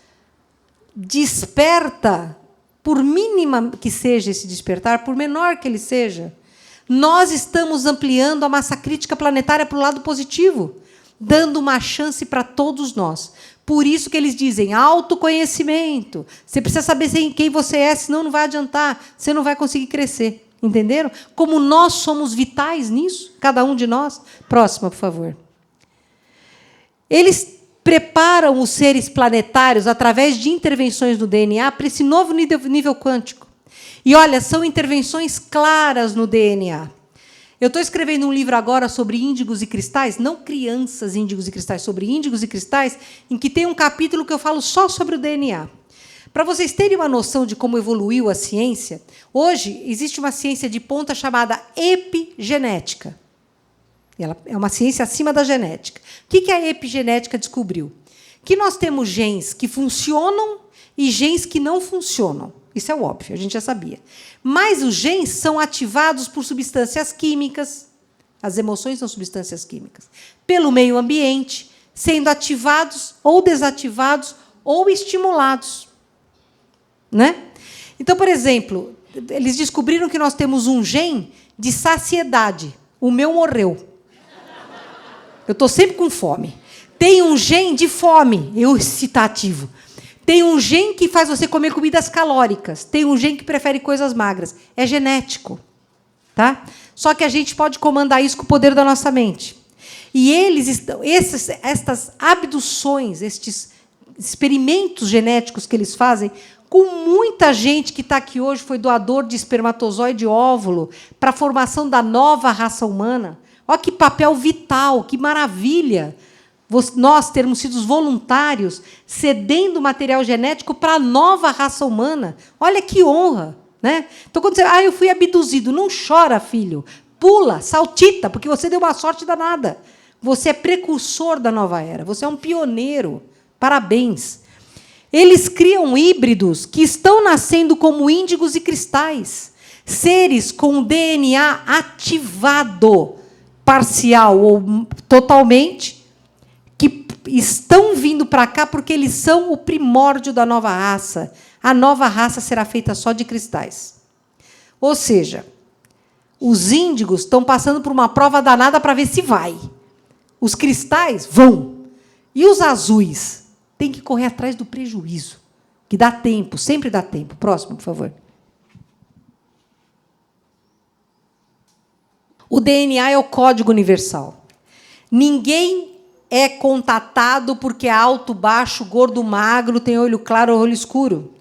desperta, por mínima que seja esse despertar, por menor que ele seja, nós estamos ampliando a massa crítica planetária para o lado positivo, dando uma chance para todos nós. Por isso que eles dizem autoconhecimento. Você precisa saber quem você é, senão não vai adiantar, você não vai conseguir crescer. Entenderam? Como nós somos vitais nisso, cada um de nós. Próxima, por favor. Eles preparam os seres planetários através de intervenções no DNA para esse novo nível quântico. E, olha, são intervenções claras no DNA. Eu estou escrevendo um livro agora sobre índigos e cristais, não crianças índigos e cristais, sobre índigos e cristais, em que tem um capítulo que eu falo só sobre o DNA. Para vocês terem uma noção de como evoluiu a ciência, hoje existe uma ciência de ponta chamada epigenética. Ela é uma ciência acima da genética. O que a epigenética descobriu? Que nós temos genes que funcionam e genes que não funcionam. Isso é óbvio, a gente já sabia. Mas os genes são ativados por substâncias químicas, as emoções são substâncias químicas, pelo meio ambiente, sendo ativados ou desativados ou estimulados. Né? Então, por exemplo, eles descobriram que nós temos um gene de saciedade. O meu morreu. Eu estou sempre com fome. Tem um gene de fome, excitativo. Tem um gene que faz você comer comidas calóricas. Tem um gene que prefere coisas magras. É genético. Tá? Só que a gente pode comandar isso com o poder da nossa mente. E eles estão, estas abduções, estes experimentos genéticos que eles fazem, com muita gente que está aqui hoje, foi doador de espermatozoide e óvulo para a formação da nova raça humana. Olha que papel vital, que maravilha! Nós termos sido voluntários cedendo material genético para a nova raça humana. Olha que honra! Né? Então, quando você... eu fui abduzido. Não chora, filho. Pula, saltita, porque você deu uma sorte danada. Você é precursor da nova era. Você é um pioneiro. Parabéns. Eles criam híbridos que estão nascendo como índigos e cristais. Seres com DNA ativado, parcial ou totalmente, que estão vindo para cá porque eles são o primórdio da nova raça. A nova raça será feita só de cristais. Ou seja, os índigos estão passando por uma prova danada para ver se vai. Os cristais vão. E os azuis têm que correr atrás do prejuízo, que dá tempo, sempre dá tempo. Próximo, por favor. O DNA é o código universal. Ninguém é contatado porque é alto, baixo, gordo, magro, tem olho claro ou olho escuro.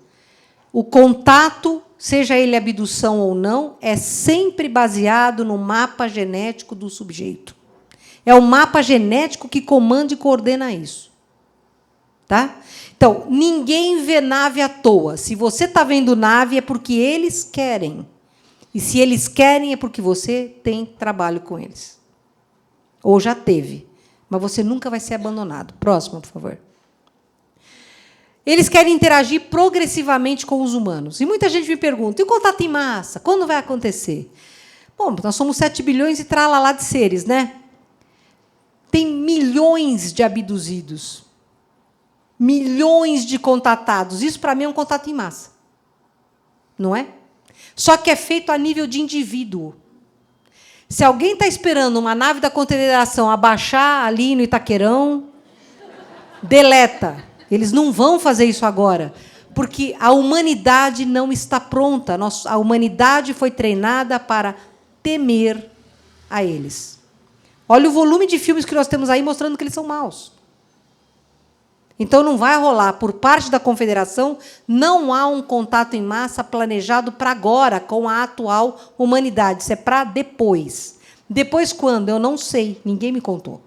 O contato, seja ele abdução ou não, é sempre baseado no mapa genético do sujeito. É o mapa genético que comanda e coordena isso. Tá? Então, ninguém vê nave à toa. Se você está vendo nave, é porque eles querem. E se eles querem, é porque você tem trabalho com eles. Ou já teve. Mas você nunca vai ser abandonado. Próximo, por favor. Eles querem interagir progressivamente com os humanos. E muita gente me pergunta, e o contato em massa? Quando vai acontecer? Bom, nós somos 7 bilhões e tralalá de seres, né? Tem milhões de abduzidos. Milhões de contatados. Isso, para mim, é um contato em massa. Não é? Só que é feito a nível de indivíduo. Se alguém está esperando uma nave da Confederação abaixar ali no Itaquerão, deleta. Eles não vão fazer isso agora, porque a humanidade não está pronta. A humanidade foi treinada para temer a eles. Olha o volume de filmes que nós temos aí mostrando que eles são maus. Então, não vai rolar. Por parte da Confederação, não há um contato em massa planejado para agora, com a atual humanidade. Isso é para depois. Depois quando? Eu não sei, ninguém me contou.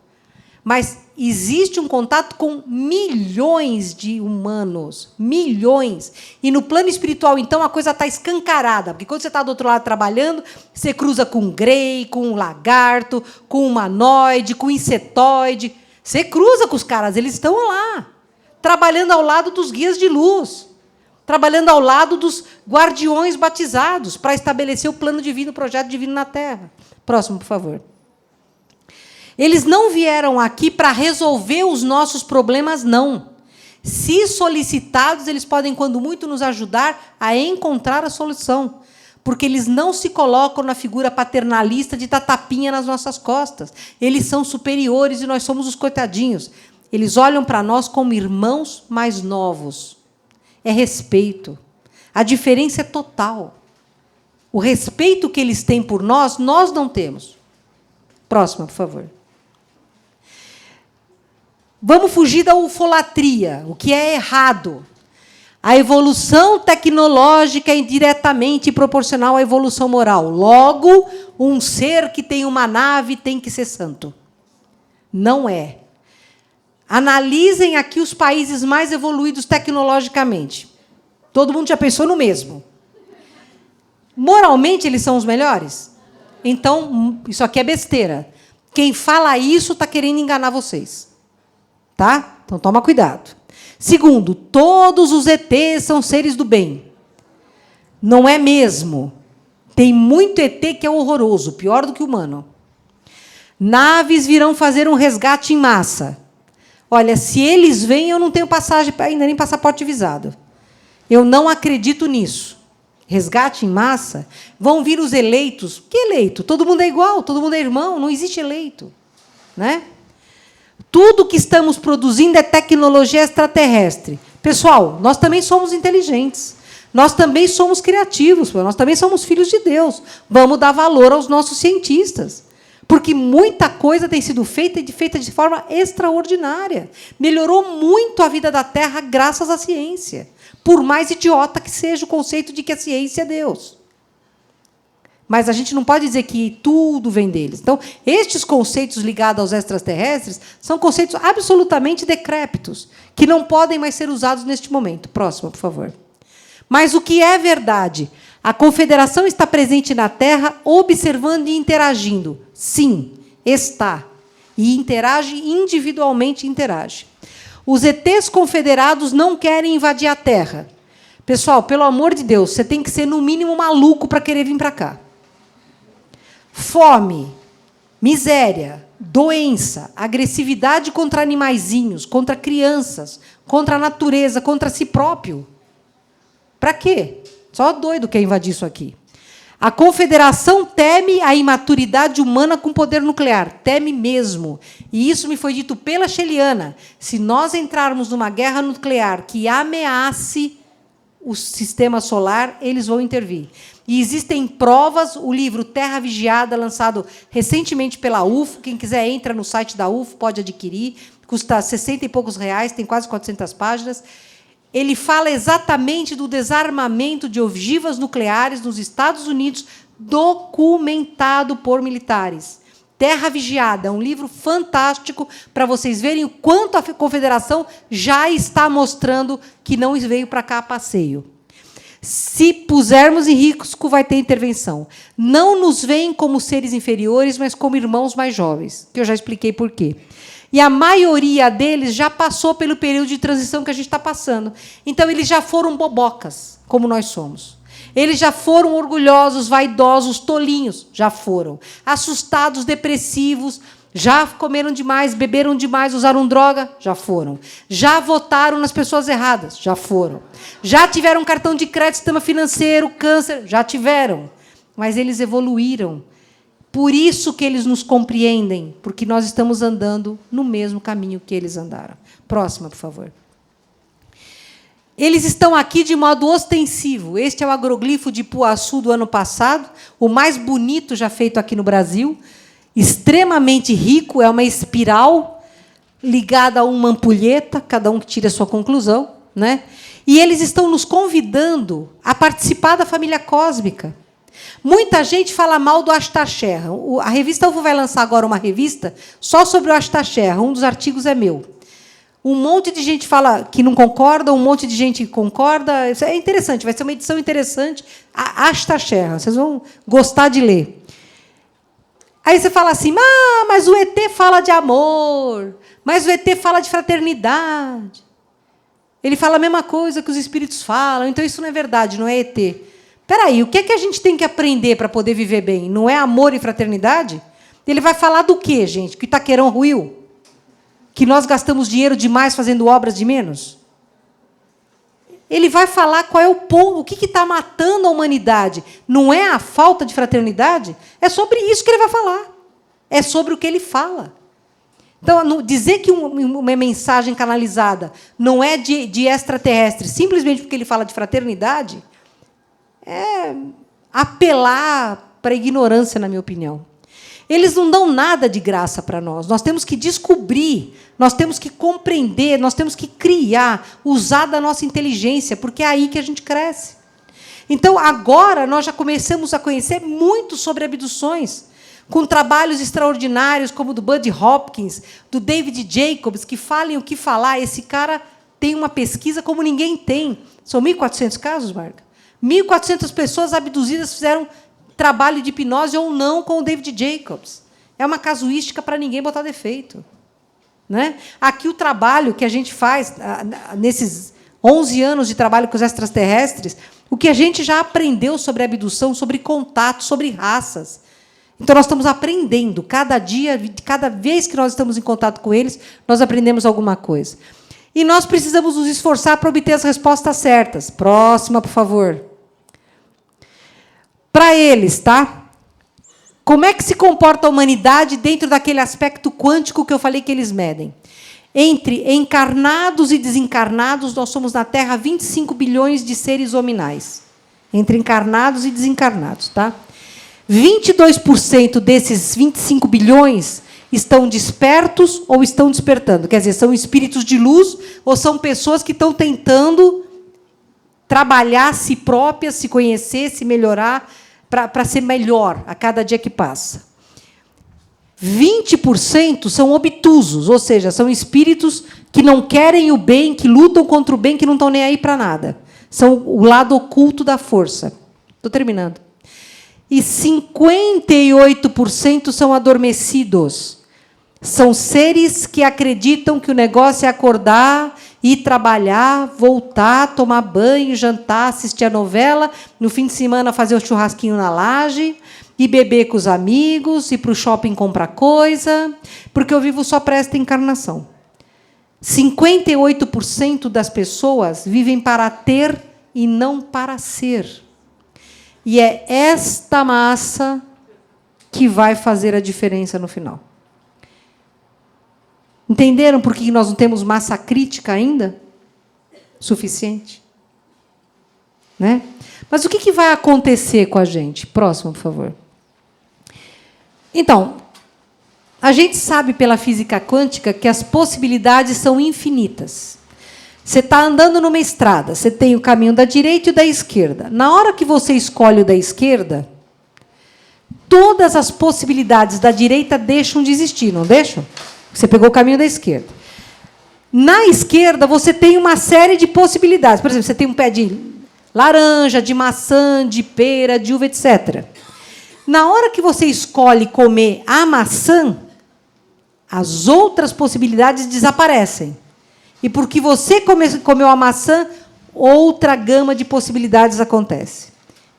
Mas existe um contato com milhões de humanos. Milhões. E no plano espiritual, então, a coisa está escancarada. Porque quando você está do outro lado trabalhando, você cruza com um grey, com um lagarto, com um humanoide, com um insetoide. Você cruza com os caras, eles estão lá. Trabalhando ao lado dos guias de luz, trabalhando ao lado dos guardiões batizados para estabelecer o plano divino, o projeto divino na Terra. Próximo, por favor. Eles não vieram aqui para resolver os nossos problemas, não. Se solicitados, eles podem, quando muito, nos ajudar a encontrar a solução, porque eles não se colocam na figura paternalista de dar tapinha nas nossas costas. Eles são superiores e nós somos os coitadinhos. Eles olham para nós como irmãos mais novos. É respeito. A diferença é total. O respeito que eles têm por nós, nós não temos. Próxima, por favor. Vamos fugir da ufolatria, o que é errado. A evolução tecnológica é indiretamente proporcional à evolução moral. Logo, um ser que tem uma nave tem que ser santo. Não é. Analisem aqui os países mais evoluídos tecnologicamente. Todo mundo já pensou no mesmo. Moralmente, eles são os melhores? Então, isso aqui é besteira. Quem fala isso está querendo enganar vocês. Tá? Então, toma cuidado. Segundo, todos os ETs são seres do bem. Não é mesmo. Tem muito ET que é horroroso, pior do que humano. Naves virão fazer um resgate em massa. Olha, se eles vêm, eu não tenho passagem, ainda nem passaporte visado. Eu não acredito nisso. Resgate em massa, vão vir os eleitos. Que eleito? Todo mundo é igual, todo mundo é irmão, não existe eleito. Né? Tudo que estamos produzindo é tecnologia extraterrestre. Pessoal, nós também somos inteligentes. Nós também somos criativos, nós também somos filhos de Deus. Vamos dar valor aos nossos cientistas. Porque muita coisa tem sido feita e feita de forma extraordinária. Melhorou muito a vida da Terra graças à ciência. Por mais idiota que seja o conceito de que a ciência é Deus. Mas a gente não pode dizer que tudo vem deles. Então, estes conceitos ligados aos extraterrestres são conceitos absolutamente decrépitos, que não podem mais ser usados neste momento. Próxima, por favor. Mas o que é verdade? A Confederação está presente na Terra, observando e interagindo. Sim, está. E interage individualmente, interage. Os ETs confederados não querem invadir a Terra. Pessoal, pelo amor de Deus, você tem que ser, no mínimo, maluco para querer vir para cá. Fome, miséria, doença, agressividade contra animaizinhos, contra crianças, contra a natureza, contra si próprio. Para quê? Só doido quer invadir isso aqui. A Confederação teme a imaturidade humana com poder nuclear. Teme mesmo. E isso me foi dito pela Sheliana. Se nós entrarmos numa guerra nuclear que ameace o sistema solar, eles vão intervir. E existem provas, o livro Terra Vigiada, lançado recentemente pela UFO, quem quiser entra no site da UFO, pode adquirir, custa 60 e poucos reais, tem quase 400 páginas. Ele fala exatamente do desarmamento de ogivas nucleares nos Estados Unidos, documentado por militares. Terra Vigiada, é um livro fantástico para vocês verem o quanto a Confederação já está mostrando que não veio para cá a passeio. Se pusermos em risco, vai ter intervenção. Não nos veem como seres inferiores, mas como irmãos mais jovens, que eu já expliquei por quê. E a maioria deles já passou pelo período de transição que a gente está passando. Então, eles já foram bobocas, como nós somos. Eles já foram orgulhosos, vaidosos, tolinhos, já foram. Assustados, depressivos, já comeram demais, beberam demais, usaram droga, já foram. Já votaram nas pessoas erradas, já foram. Já tiveram cartão de crédito, sistema financeiro, câncer, já tiveram. Mas eles evoluíram. Por isso que eles nos compreendem, porque nós estamos andando no mesmo caminho que eles andaram. Próxima, por favor. Eles estão aqui de modo ostensivo. Este é o agroglifo de Ipuaçu do ano passado, o mais bonito já feito aqui no Brasil, extremamente rico, é uma espiral ligada a uma ampulheta, cada um que tire a sua conclusão, né? E eles estão nos convidando a participar da família cósmica. Muita gente fala mal do Astaxerra. A revista UFO vai lançar agora uma revista só sobre o Astaxerra. Um dos artigos é meu. Um monte de gente fala que não concorda, um monte de gente concorda. Isso é interessante, vai ser uma edição interessante. A Astaxerra, vocês vão gostar de ler. Aí você fala assim, mas o ET fala de amor, mas o ET fala de fraternidade. Ele fala a mesma coisa que os espíritos falam, então isso não é verdade, não é ET. Espera aí, o que é que a gente tem que aprender para poder viver bem? Não é amor e fraternidade? Ele vai falar do quê, gente? Que o Itaquerão ruiu? Que nós gastamos dinheiro demais fazendo obras de menos? Ele vai falar qual é o ponto, o que está matando a humanidade. Não é a falta de fraternidade? É sobre isso que ele vai falar. É sobre o que ele fala. Então, dizer que uma mensagem canalizada não é de extraterrestre, simplesmente porque ele fala de fraternidade, é apelar para a ignorância, na minha opinião. Eles não dão nada de graça para nós. Nós temos que descobrir, nós temos que compreender, nós temos que criar, usar da nossa inteligência, porque é aí que a gente cresce. Então, agora, nós já começamos a conhecer muito sobre abduções, com trabalhos extraordinários, como o do Buddy Hopkins, do David Jacobs, que falem o que falar. Esse cara tem uma pesquisa como ninguém tem. São 1.400 casos, Marga? 1.400 pessoas abduzidas fizeram trabalho de hipnose ou não com o David Jacobs. É uma casuística para ninguém botar defeito. Né? Aqui, o trabalho que a gente faz, nesses 11 anos de trabalho com os extraterrestres, o que a gente já aprendeu sobre abdução, sobre contato, sobre raças. Então, nós estamos aprendendo. Cada dia, cada vez que nós estamos em contato com eles, nós aprendemos alguma coisa. E nós precisamos nos esforçar para obter as respostas certas. Próxima, por favor. Para eles, tá? Como é que se comporta a humanidade dentro daquele aspecto quântico que eu falei que eles medem? Entre encarnados e desencarnados, nós somos na Terra 25 bilhões de seres hominais. Entre encarnados e desencarnados, tá? 22% desses 25 bilhões estão despertos ou estão despertando. Quer dizer, são espíritos de luz ou são pessoas que estão tentando trabalhar a si próprias, se conhecer, se melhorar, para ser melhor a cada dia que passa. 20% são obtusos, ou seja, são espíritos que não querem o bem, que lutam contra o bem, que não estão nem aí para nada. São o lado oculto da força. Estou terminando. E 58% são adormecidos. São seres que acreditam que o negócio é acordar, ir trabalhar, voltar, tomar banho, jantar, assistir a novela, no fim de semana fazer o churrasquinho na laje, ir beber com os amigos, ir para o shopping comprar coisa, porque eu vivo só para esta encarnação. 58% das pessoas vivem para ter e não para ser. E é esta massa que vai fazer a diferença no final. Entenderam por que nós não temos massa crítica ainda? Suficiente. Né? Mas o que vai acontecer com a gente? Próximo, por favor. Então, a gente sabe pela física quântica que as possibilidades são infinitas. Você está andando numa estrada, você tem o caminho da direita e o da esquerda. Na hora que você escolhe o da esquerda, todas as possibilidades da direita deixam de existir, não deixam? Você pegou o caminho da esquerda. Na esquerda, você tem uma série de possibilidades. Por exemplo, você tem um pé de laranja, de maçã, de pera, de uva, etc. Na hora que você escolhe comer a maçã, as outras possibilidades desaparecem. E porque você comeu a maçã, outra gama de possibilidades acontece.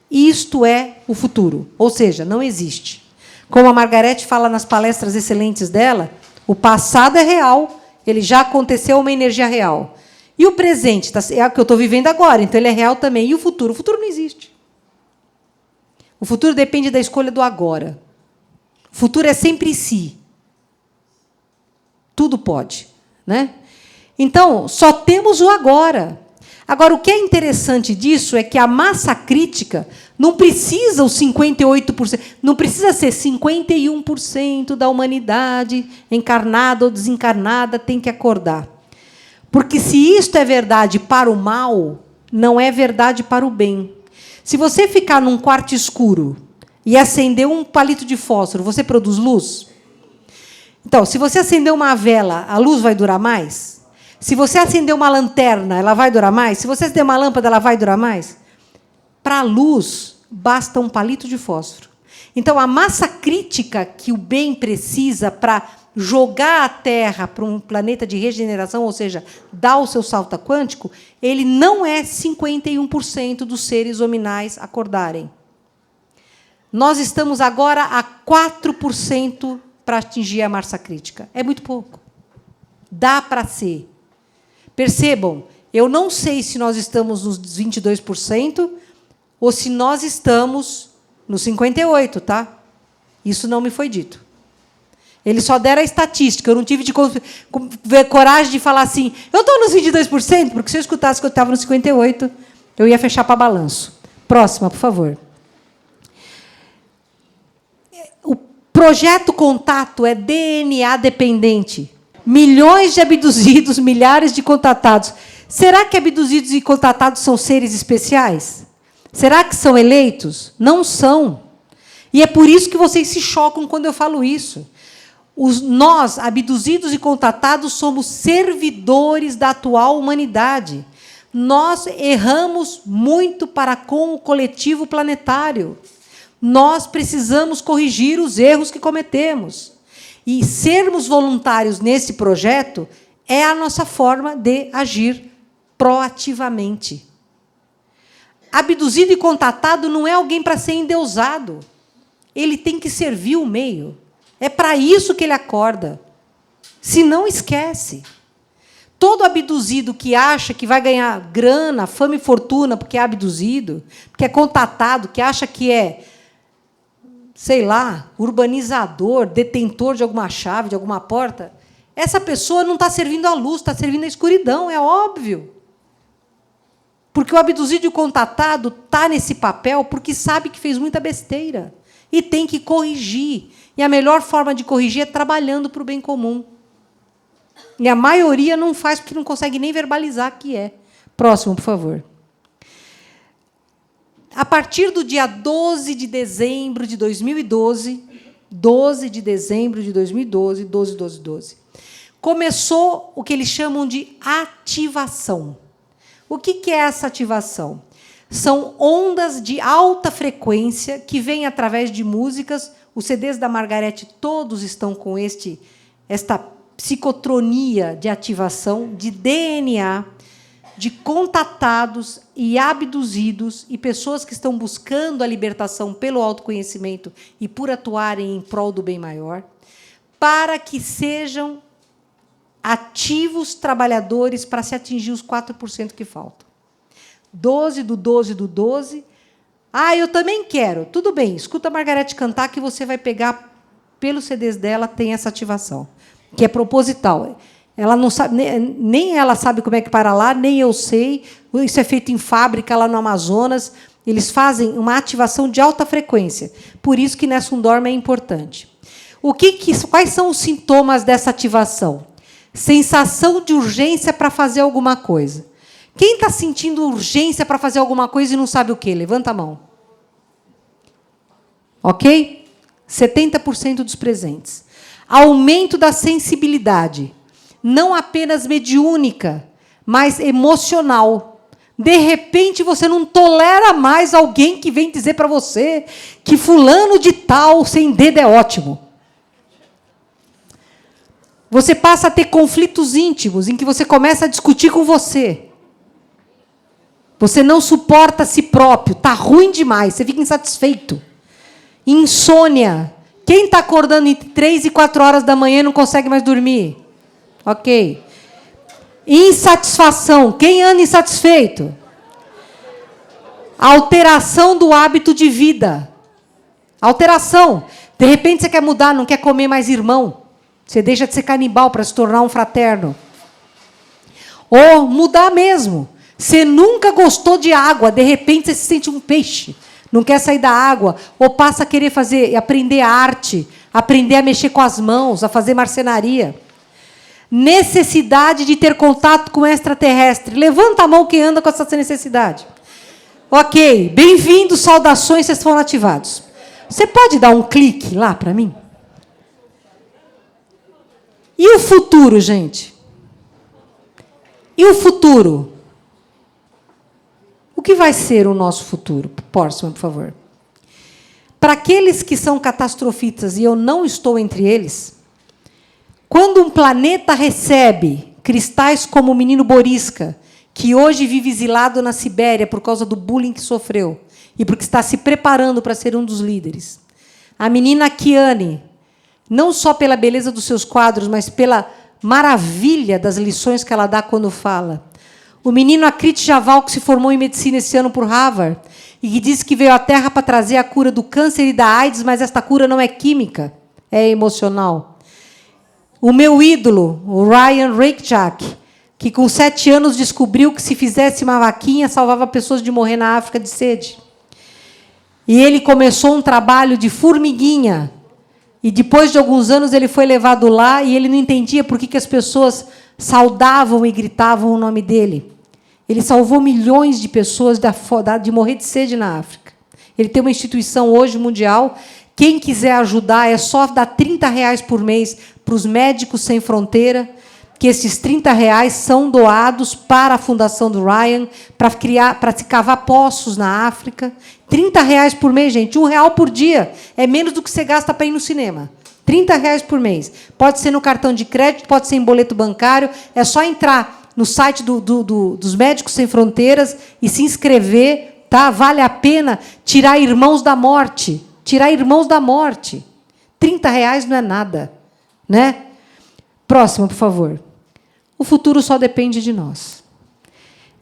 Isto é o futuro. Ou seja, não existe. Como a Margarete fala nas palestras excelentes dela, o passado é real, ele já aconteceu, uma energia real. E o presente é o que eu estou vivendo agora, então ele é real também. E o futuro? O futuro não existe. O futuro depende da escolha do agora. O futuro é sempre si. Tudo pode. Né? Então, só temos o agora. Agora, o que é interessante disso é que a massa crítica não precisa os 58%, não precisa ser 51% da humanidade, encarnada ou desencarnada, tem que acordar. Porque se isto é verdade para o mal, não é verdade para o bem. Se você ficar num quarto escuro e acender um palito de fósforo, você produz luz? Então, se você acender uma vela, a luz vai durar mais? Se você acender uma lanterna, ela vai durar mais? Se você acender uma lâmpada, ela vai durar mais? Para a luz, basta um palito de fósforo. Então, a massa crítica que o bem precisa para jogar a Terra para um planeta de regeneração, ou seja, dar o seu salto quântico, ele não é 51% dos seres hominais acordarem. Nós estamos agora a 4% para atingir a massa crítica. É muito pouco. Dá para ser. Percebam, eu não sei se nós estamos nos 22% ou se nós estamos nos 58%, tá? Isso não me foi dito. Eles só deram a estatística, eu não tive de coragem de falar assim, eu estou nos 22%, porque se eu escutasse que eu estava nos 58%, eu ia fechar para balanço. Próxima, por favor. O projeto Contato é DNA dependente. Milhões de abduzidos, milhares de contatados. Será que abduzidos e contatados são seres especiais? Será que são eleitos? Não são. E é por isso que vocês se chocam quando eu falo isso. Nós, abduzidos e contatados, somos servidores da atual humanidade. Nós erramos muito para com o coletivo planetário. Nós precisamos corrigir os erros que cometemos. E sermos voluntários nesse projeto é a nossa forma de agir proativamente. Abduzido e contatado não é alguém para ser endeusado. Ele tem que servir o meio. É para isso que ele acorda. Se não, esquece. Todo abduzido que acha que vai ganhar grana, fama e fortuna porque é abduzido, porque é contatado, que acha que é, sei lá, urbanizador, detentor de alguma chave, de alguma porta, essa pessoa não está servindo a luz, está servindo a escuridão, é óbvio. Porque o abduzido e o contatado está nesse papel porque sabe que fez muita besteira. E tem que corrigir. E a melhor forma de corrigir é trabalhando para o bem comum. E a maioria não faz porque não consegue nem verbalizar que é. Próximo, por favor. A partir do dia 12 de dezembro de 2012, 12 de dezembro de 2012, 12, começou o que eles chamam de ativação. O que é essa ativação? São ondas de alta frequência que vêm através de músicas. Os CDs da Margareth todos estão com esta psicotronia de ativação, de DNA, de contatados e abduzidos e pessoas que estão buscando a libertação pelo autoconhecimento e por atuarem em prol do bem maior, para que sejam ativos trabalhadores para se atingir os 4% que faltam. 12 do 12 do 12. Ah, eu também quero. Tudo bem, escuta a Margareth cantar que você vai pegar, pelos CDs dela, tem essa ativação, que é proposital. Ela não sabe, nem ela sabe como é que para lá, nem eu sei. Isso é feito em fábrica, lá no Amazonas. Eles fazem uma ativação de alta frequência. Por isso que Nessun Dorma é importante. Quais são os sintomas dessa ativação? Sensação de urgência para fazer alguma coisa. Quem está sentindo urgência para fazer alguma coisa e não sabe o quê? Levanta a mão. Ok? 70% dos presentes. Aumento da sensibilidade. Não apenas mediúnica, mas emocional. De repente, você não tolera mais alguém que vem dizer para você que fulano de tal sem dedo é ótimo. Você passa a ter conflitos íntimos em que você começa a discutir com você. Você não suporta a si próprio, está ruim demais, você fica insatisfeito. Insônia. Quem está acordando entre 3 e 4 horas da manhã e não consegue mais dormir? Ok. Insatisfação. Quem anda insatisfeito? Alteração do hábito de vida. Alteração. De repente você quer mudar, não quer comer mais irmão. Você deixa de ser canibal para se tornar um fraterno. Ou mudar mesmo. Você nunca gostou de água, de repente você se sente um peixe, não quer sair da água, ou passa a querer aprender arte, aprender a mexer com as mãos, a fazer marcenaria. Necessidade de ter contato com o extraterrestre. Levanta a mão quem anda com essa necessidade. Ok, bem-vindos, saudações, vocês foram ativados. Você pode dar um clique lá para mim? E o futuro, gente? E o futuro? O que vai ser o nosso futuro? Próximo, por favor. Para aqueles que são catastrofistas, e eu não estou entre eles, quando um planeta recebe cristais como o menino Boriska, que hoje vive exilado na Sibéria por causa do bullying que sofreu, e porque está se preparando para ser um dos líderes. A menina Kiane, não só pela beleza dos seus quadros, mas pela maravilha das lições que ela dá quando fala. O menino Akrit Javal, que se formou em medicina esse ano por Harvard, e que disse que veio à Terra para trazer a cura do câncer e da AIDS, mas esta cura não é química, é emocional. O meu ídolo, o Ryan Reykjavik, que com 7 anos descobriu que se fizesse uma vaquinha, salvava pessoas de morrer na África de sede. E ele começou um trabalho de formiguinha, e depois de alguns anos ele foi levado lá e ele não entendia por que as pessoas saudavam e gritavam o nome dele. Ele salvou milhões de pessoas de morrer de sede na África. Ele tem uma instituição hoje mundial. Quem quiser ajudar, é só dar R$30 por mês para os Médicos Sem Fronteira, que esses R$30 são doados para a Fundação do Ryan, para se cavar poços na África. R$30 por mês, gente. R$1 por dia. É menos do que você gasta para ir no cinema. R$30 por mês. Pode ser no cartão de crédito, pode ser em boleto bancário. É só entrar no site dos Médicos Sem Fronteiras e se inscrever. Tá? Vale a pena tirar irmãos da morte. Tirar irmãos da morte. R$30 não é nada. Né? Próximo, por favor. O futuro só depende de nós.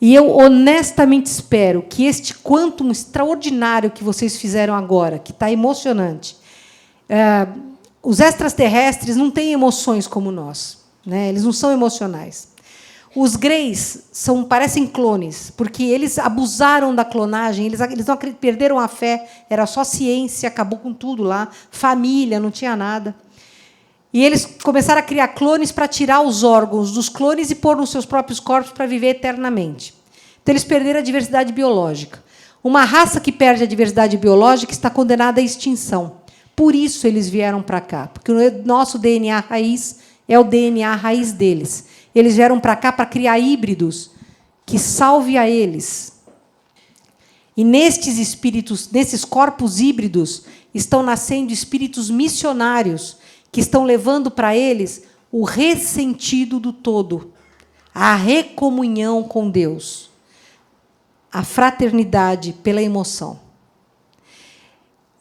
E eu honestamente espero que este quantum extraordinário que vocês fizeram agora, que está emocionante, os extraterrestres não têm emoções como nós, né? Eles não são emocionais. Os greys parecem clones, porque eles abusaram da clonagem, eles não perderam a fé, era só ciência, acabou com tudo lá, família, não tinha nada. E eles começaram a criar clones para tirar os órgãos dos clones e pôr nos seus próprios corpos para viver eternamente. Então, eles perderam a diversidade biológica. Uma raça que perde a diversidade biológica está condenada à extinção. Por isso, eles vieram para cá, porque o nosso DNA raiz é o DNA raiz deles. Eles vieram para cá para criar híbridos que salve a eles. E nestes espíritos, nesses corpos híbridos, estão nascendo espíritos missionários que estão levando para eles o ressentido do todo, a recomunhão com Deus, a fraternidade pela emoção.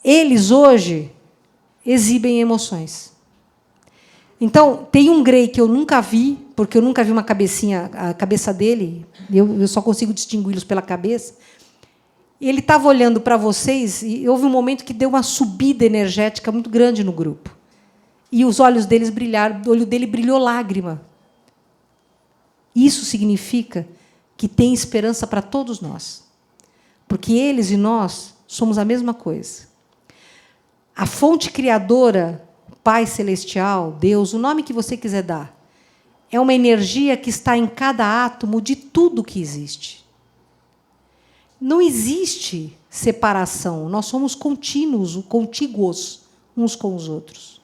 Eles, hoje, exibem emoções. Então, tem um grey que eu nunca vi, porque eu nunca vi uma cabecinha, a cabeça dele, eu só consigo distingui-los pela cabeça. Ele estava olhando para vocês e houve um momento que deu uma subida energética muito grande no grupo. E os olhos deles brilharam, o olho dele brilhou lágrima. Isso significa que tem esperança para todos nós. Porque eles e nós somos a mesma coisa. A fonte criadora, Pai Celestial, Deus, o nome que você quiser dar, é uma energia que está em cada átomo de tudo que existe. Não existe separação, nós somos contínuos, contíguos uns com os outros.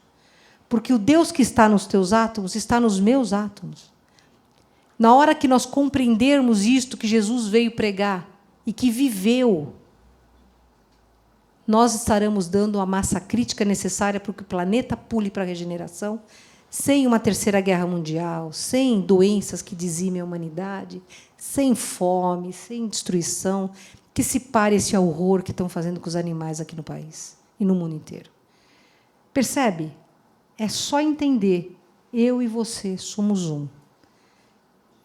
Porque o Deus que está nos teus átomos está nos meus átomos. Na hora que nós compreendermos isto que Jesus veio pregar e que viveu, nós estaremos dando a massa crítica necessária para que o planeta pule para a regeneração, sem uma terceira guerra mundial, sem doenças que dizimem a humanidade, sem fome, sem destruição, que se pare esse horror que estão fazendo com os animais aqui no país e no mundo inteiro. Percebe? É só entender, eu e você somos um.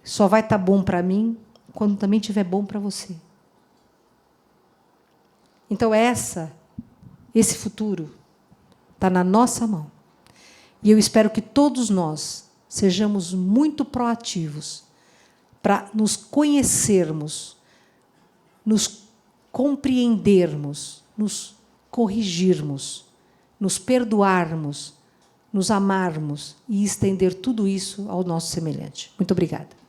Só vai estar bom para mim quando também estiver bom para você. Então, esse futuro está na nossa mão. E eu espero que todos nós sejamos muito proativos para nos conhecermos, nos compreendermos, nos corrigirmos, nos perdoarmos, nos amarmos e estender tudo isso ao nosso semelhante. Muito obrigada.